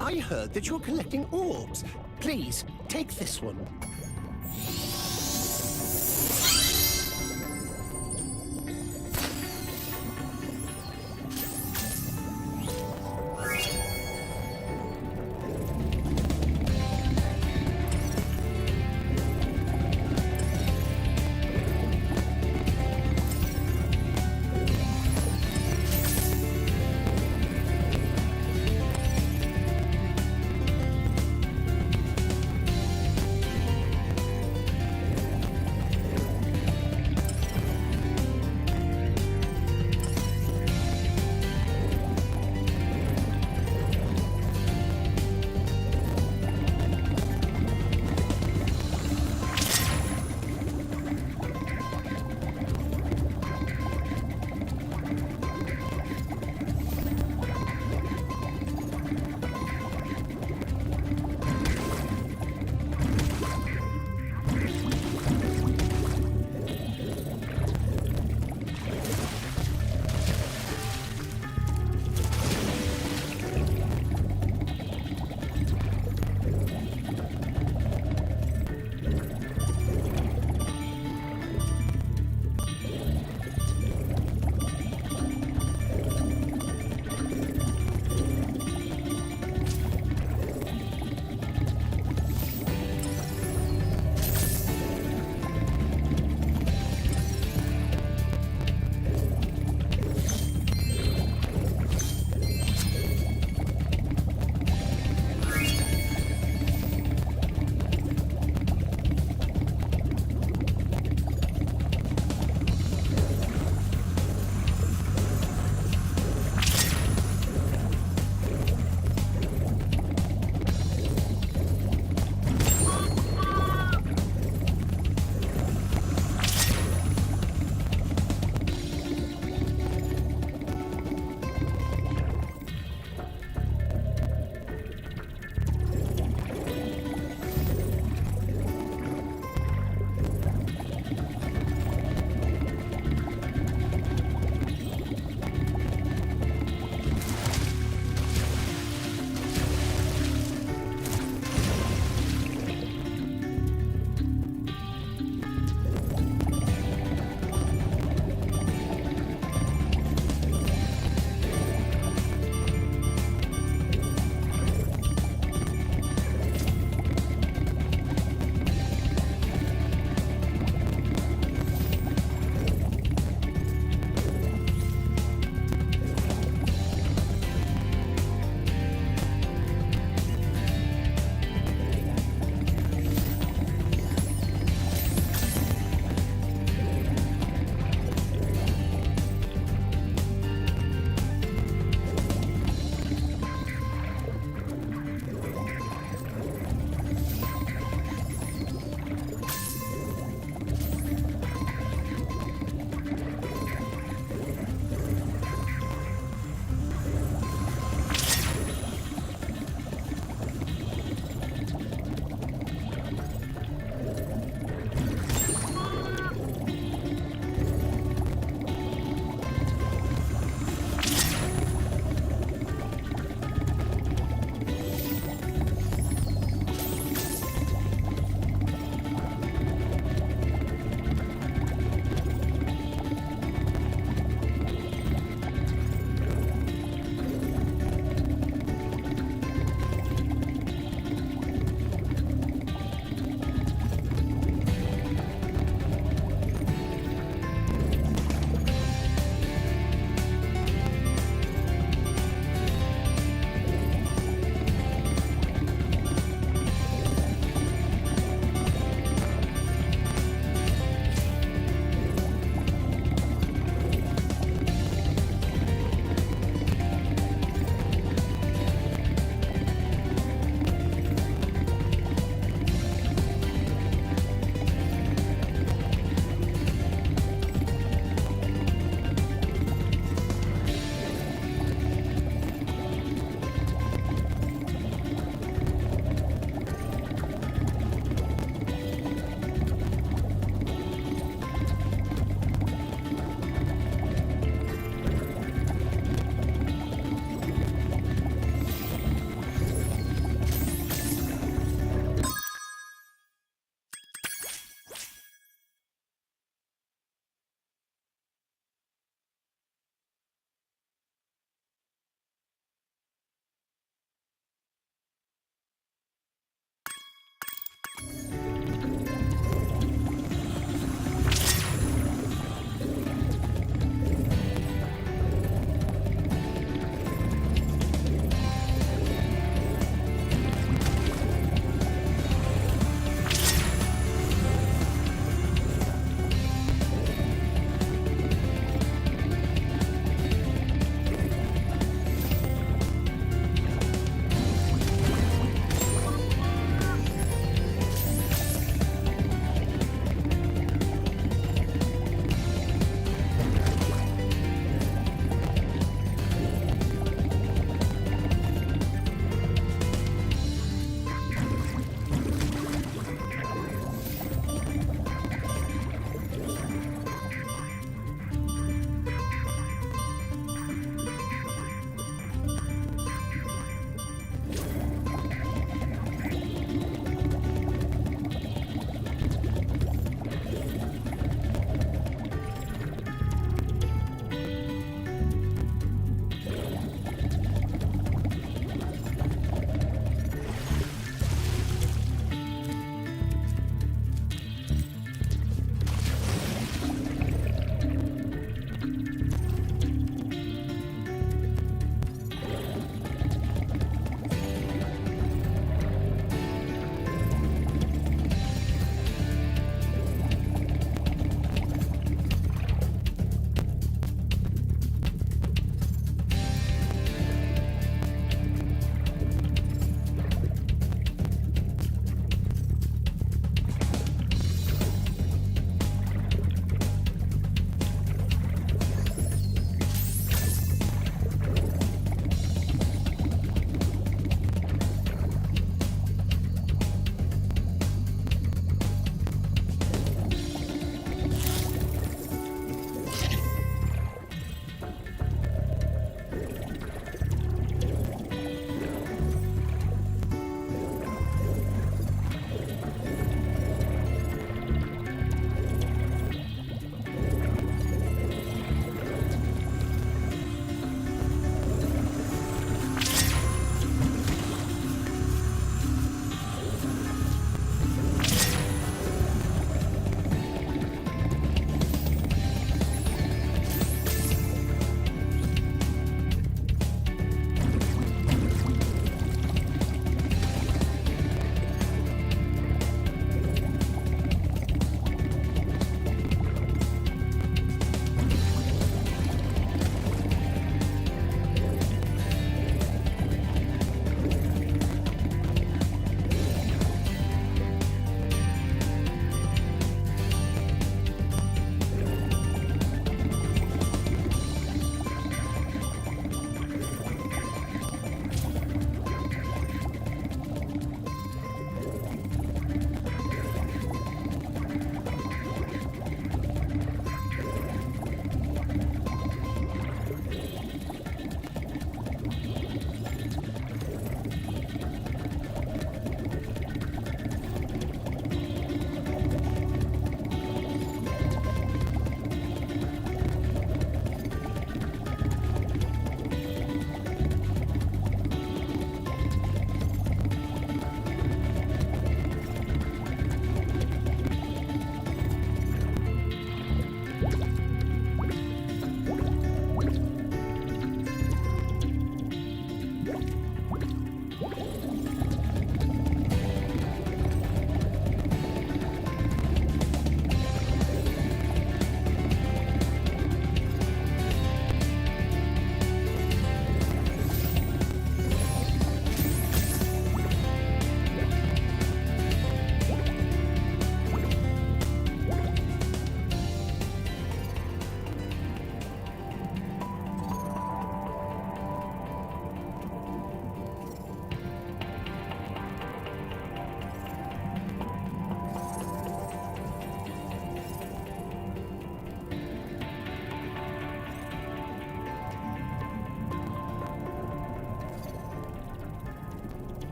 I heard that you're collecting orbs. Please, take this one.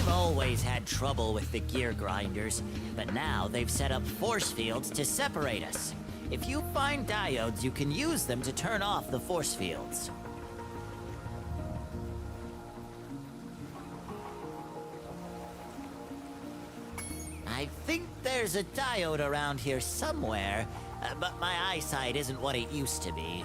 Always had trouble with the gear grinders, but now they've set up force fields to separate us. If you find diodes, you can use them to turn off the force fields. I think there's a diode around here somewhere, but my eyesight isn't what it used to be.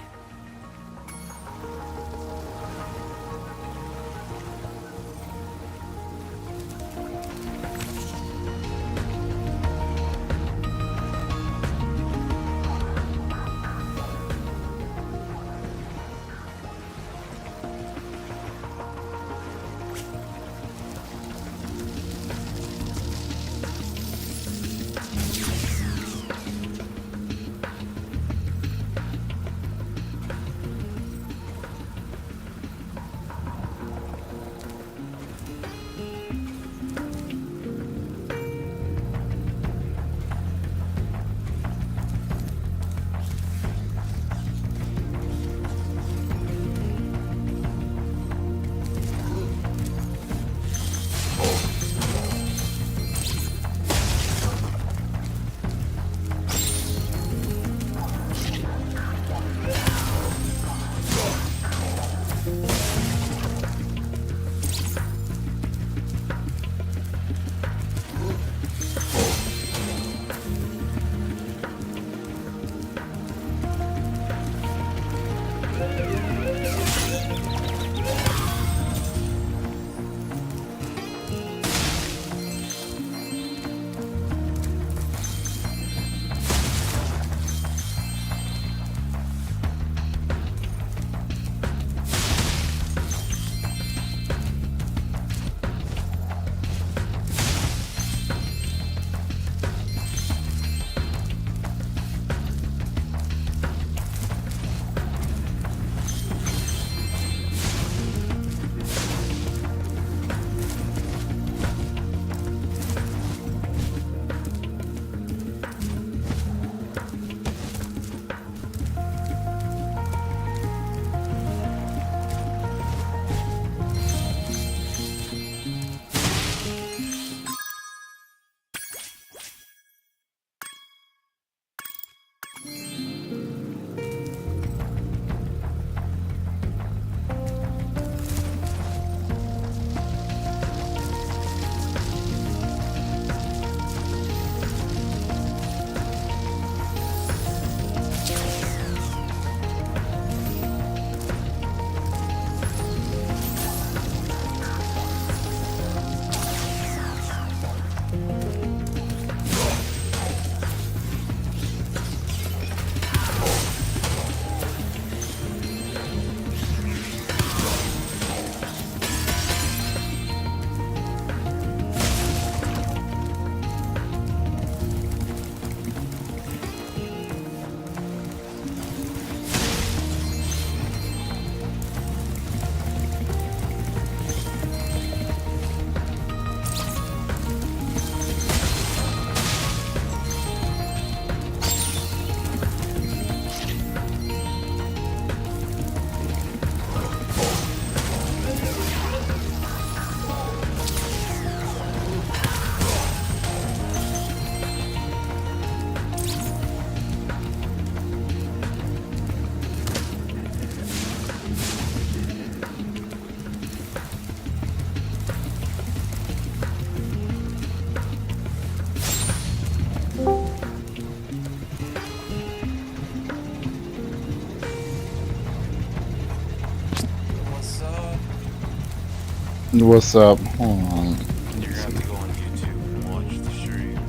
What's up? Hold on. You're gonna have to go on YouTube and watch the stream.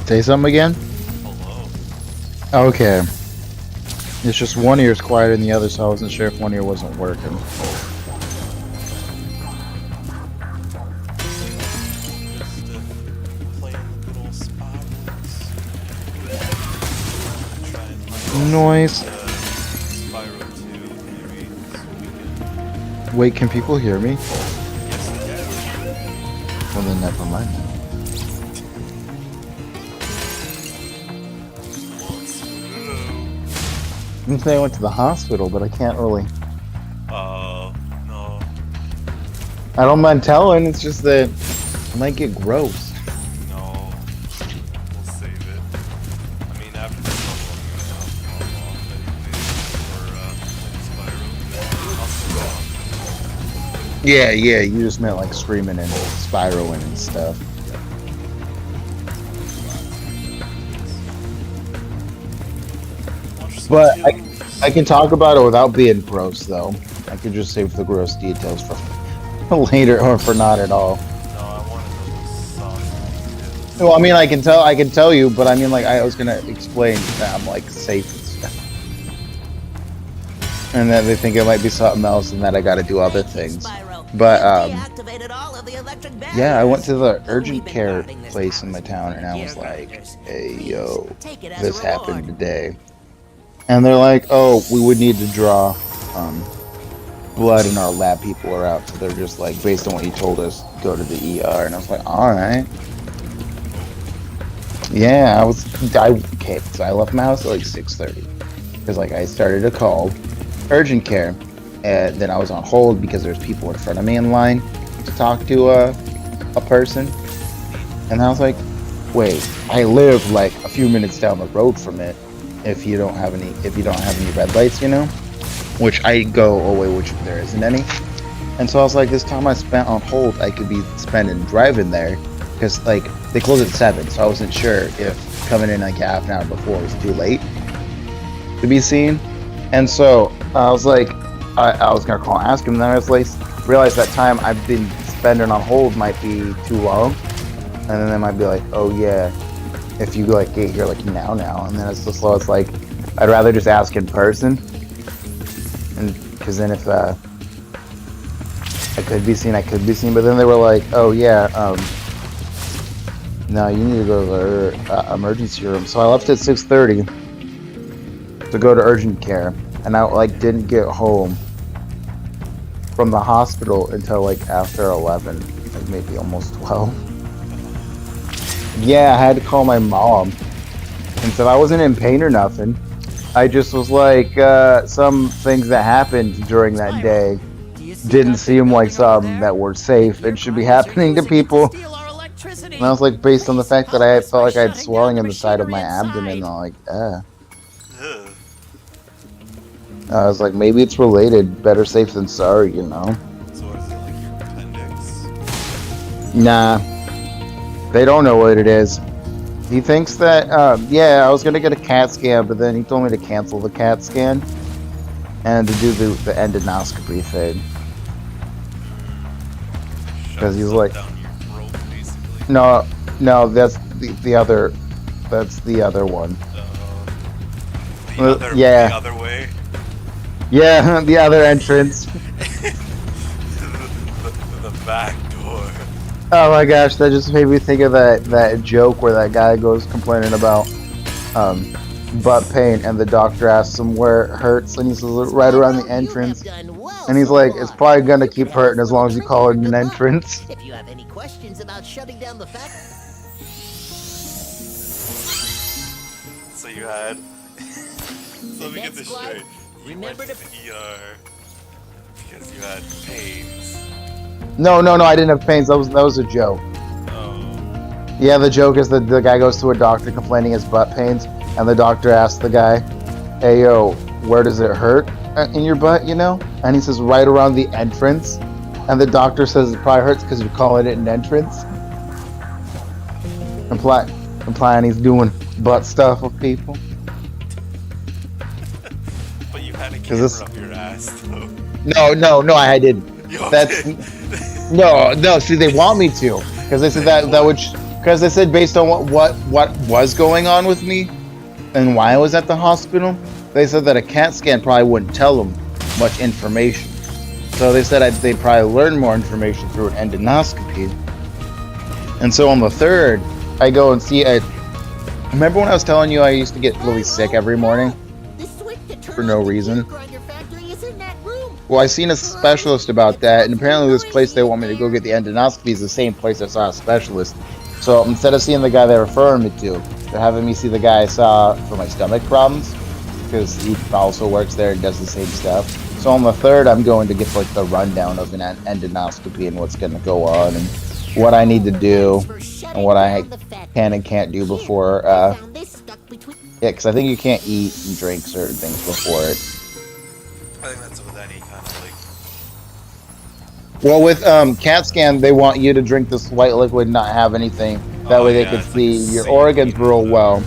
Say something again? Hello. Okay. It's just one ear's quieter than the other, so I wasn't sure if one ear wasn't working. Noise. Spyro 2 maybe. Wait, can people hear me? Yes, they can. Well, then never mind. I'm saying I went to the hospital, but I can't really. No. I don't mind telling. It's just that I might get gross. No. We'll save it. I mean, after this level, Yeah, you just meant like screaming and spiraling and stuff. But I can talk about it without being gross, though. I could just save the gross details for later, or for not at all. No, I wanted to Well, I mean, I can tell you, but I mean, like, I was gonna explain that I'm like safe and stuff, and that they think it might be something else, and that I got to do other things. But yeah, I went to the urgent care place in my town, and I was like, "Hey, yo, this happened today." And they're like, "Oh, we would need to draw blood, and our lab people are out." So they're just like, based on what you told us, go to the ER. And I was like, "All right." Yeah, okay. So I left my house at like 6:30 because like I started a call, urgent care, and then I was on hold because there's people in front of me in line to talk to a person. And I was like, "Wait, I live like a few minutes down the road from it. If you don't have any red lights, you know," which I go away, which there isn't any. And so I was like, this time I spent on hold, I could be spending driving there, because like they close at 7, so I wasn't sure if coming in like half an hour before was too late to be seen. And so I was like, I was gonna call and ask him. And then I was like, realized that time I've been spending on hold might be too long, and then they might be like, "Oh yeah, if you like get here like now," and then it's just so it's like I'd rather just ask in person, and because then if I could be seen, but then they were like, "Oh yeah, no, you need to go to the emergency room." So I left at 6:30 to go to urgent care, and I like didn't get home from the hospital until like after 11, like maybe almost 12. Yeah, I had to call my mom and said I wasn't in pain or nothing. I just was like, some things that happened during that day didn't seem like some that were safe and should be happening to people. And I was like, based on the fact that I felt like I had swelling in the side of my abdomen, I'm like, I was like, maybe it's related. Better safe than sorry, you know? So what is it, like your appendix? Nah. They don't know what it is. He thinks that, yeah, I was gonna get a CAT scan, but then he told me to cancel the CAT scan and to do the endoscopy thing. Because he's like, no, that's the other one. Yeah. The other way? Yeah, the other entrance. the back door. Oh my gosh, that just made me think of that joke where that guy goes complaining about butt pain, and the doctor asks him where it hurts, and he says right around the entrance, and he's like, it's probably gonna keep hurting as long as you call it an entrance. If you have any questions about shutting down the factory. So you had. So let me get this straight. Remember to ER because you had pains. No, I didn't have pains. That was a joke. Oh. Yeah, the joke is that the guy goes to a doctor complaining his butt pains, and the doctor asks the guy, "Hey yo, where does it hurt in your butt, you know?" And he says, "Right around the entrance." And the doctor says it probably hurts because you're calling it an entrance. Implying he's doing butt stuff with people. But you had a camera up your ass, though. No, I didn't. That's no. See, they want me to, because they said that would, because they said based on what was going on with me, and why I was at the hospital, they said that a CAT scan probably wouldn't tell them much information. So they said they'd probably learn more information through an endoscopy. And so on the 3rd, I go and see it. Remember when I was telling you I used to get really sick every morning for no reason? Well, I seen a specialist about that, and apparently this place they want me to go get the endoscopy is the same place I saw a specialist. So instead of seeing the guy they're referring me to, they're having me see the guy I saw for my stomach problems, because he also works there and does the same stuff. So on the 3rd, I'm going to get like the rundown of an endoscopy and what's going to go on and what I need to do and what I can and can't do before. Yeah, because I think you can't eat and drink certain things before it. I think that's with any kind of like. Well, with CAT scan, they want you to drink this white liquid, and not have anything. That way they could see your organs real well.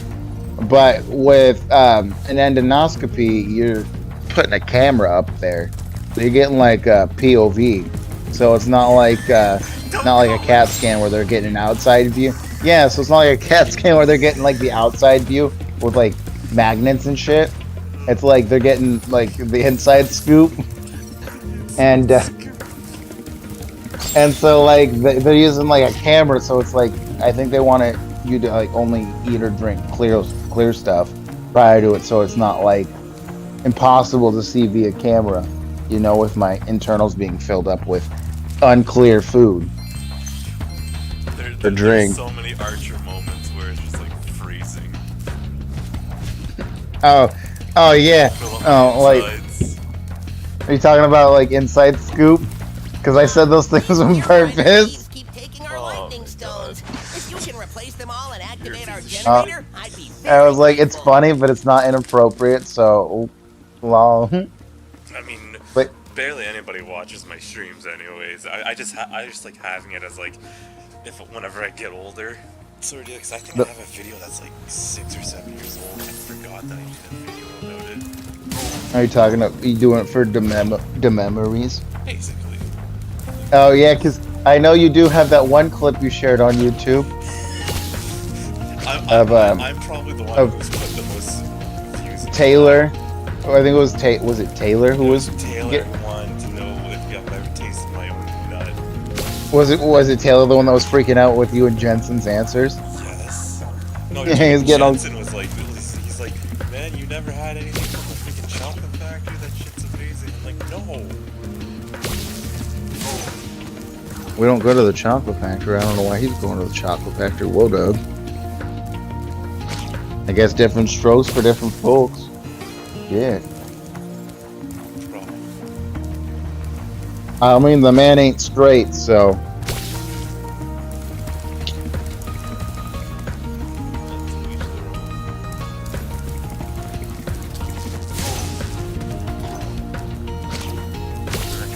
But with an endoscopy, you're putting a camera up there, so you're getting like a POV. So it's not like a CAT scan where they're getting an outside view. Yeah, so it's not like a CAT scan where they're getting like the outside view with like magnets and shit. It's like they're getting like the inside scoop, and so like they're using like a camera. So it's like I think they want you to like only eat or drink clear stuff prior to it, so it's not like impossible to see via camera, you know, with my internals being filled up with unclear food or drink. There's so many Archer moments where it's just like freezing. Oh yeah. Like, are you talking about like inside scoop? Because I said those things on purpose. I was like, it's funny, but it's not inappropriate, so long. I mean, but barely anybody watches my streams, anyways. I just like having it as like, whenever I get older. So ridiculous. I think I have a video that's like 6 or 7 years old. I forgot that I did a video about it. Are you talking about? Are you doing it for the memories? Basically. Oh yeah, because I know you do have that one clip you shared on YouTube. I'm probably the one who's put the most views. Taylor, or I think it was was it Taylor who was? Taylor wanted to know if I've ever tasted my own nut. Was it Taylor the one that was freaking out with you and Jensen's answers? Yes. No, Jensen was like, he's like, man, you never had anything from the freaking chocolate factory? That shit's amazing. I'm like, no. We don't go to the chocolate factory. I don't know why he's going to the chocolate factory. Whoa, Doug. I guess different strokes for different folks. Yeah. I mean, the man ain't straight, so.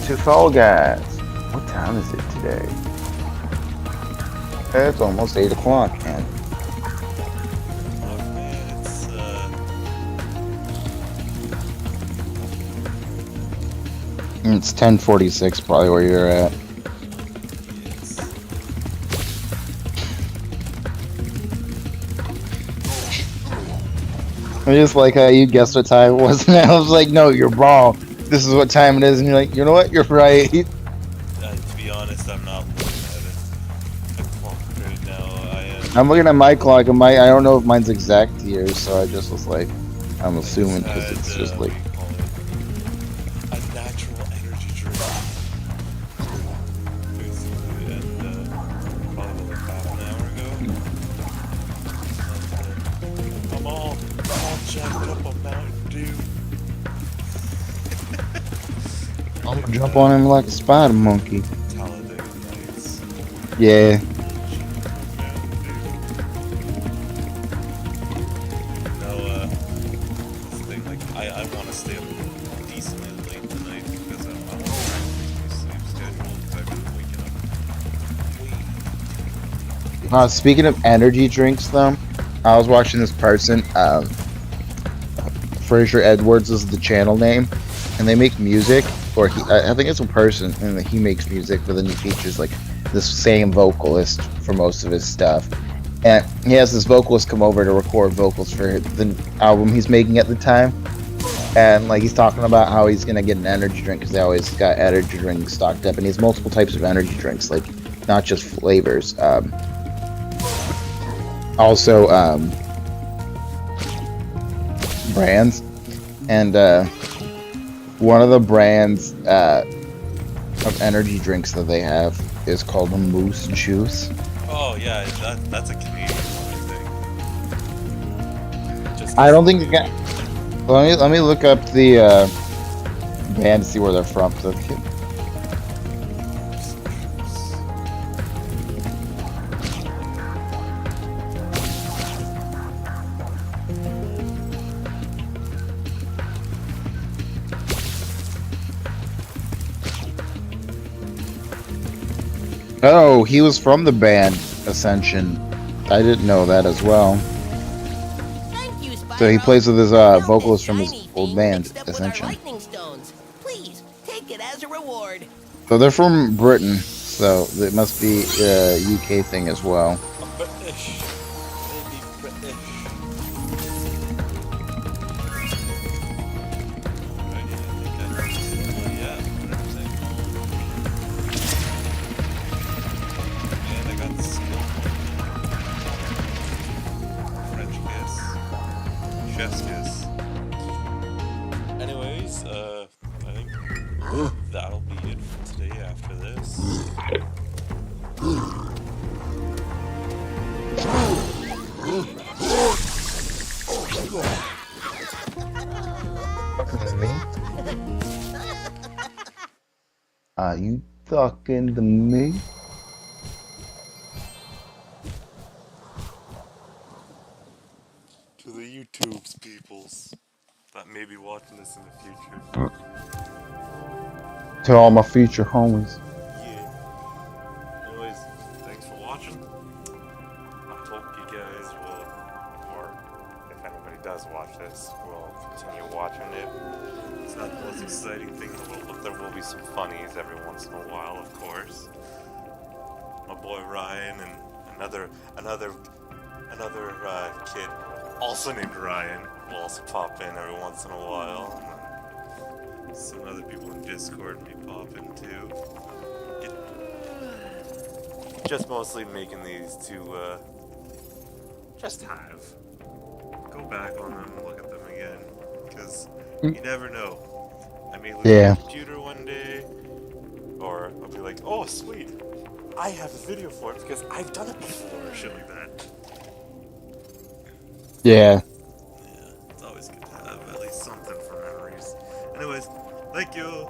To Fall Guys. What time is it today? It's almost 8 o'clock, man. It's 10:46, probably where you're at. I just like how you guessed what time it was, and I was like, no, you're wrong. This is what time it is, and you're like, you know what? You're right. To be honest, I'm not looking at a clock right now. I'm looking at my clock, and I don't know if mine's exact here, so I just was like, I'm assuming because it's just like. A natural energy drink. Basically, and probably like half an hour ago. And, I'm all jacked up on Mountain Dew. I'm gonna jump on him like a spider monkey. Talladega Nights. Yeah. I want to stay up decently late tonight because I want to practice my sleep schedule because I've been waking up. Speaking of energy drinks, though, I was watching this person. Fraser Edwards is the channel name, and they make music or I think it's a person, and he makes music, but then he features like this same vocalist for most of his stuff. And he has this vocalist come over to record vocals for the album he's making at the time. And like he's talking about how he's gonna get an energy drink because they always got energy drinks stocked up, and he has multiple types of energy drinks, like not just flavors. Also brands, and one of the brands of energy drinks that they have is called Moose Juice. Oh yeah, that's a Canadian one, I think. I don't think you can. Let me look up the band to see where they're from. Oh, he was from the band Ascension. I didn't know that as well. So he plays with his vocalist from his old band, Ascension. Please take it as a reward. So they're from Britain, so it must be a UK thing as well. British. Maybe British. And I got the skill point. French kiss. Chef's kiss. Anyways, I think that'll be it for today after this. Me? Are you talking to me? To the YouTube's peoples that may be watching this in the future. To all my future homies. Yeah. Anyways, thanks for watching. I hope you guys will, or if anybody does watch this, will continue watching it. It's not the most exciting thing in the world, but there will be some funnies every once in a while, of course. My boy Ryan and another kid, also named Ryan, will also pop in every once in a while. And some other people in Discord may pop in too. Just mostly making these to just have. Go back on them and look at them again, because you never know. I may lose my computer one day, or I'll be like, oh sweet, I have a video for it because I've done it before, or shit like that. Yeah. It's always good to have at least something for memories. Anyways, thank you.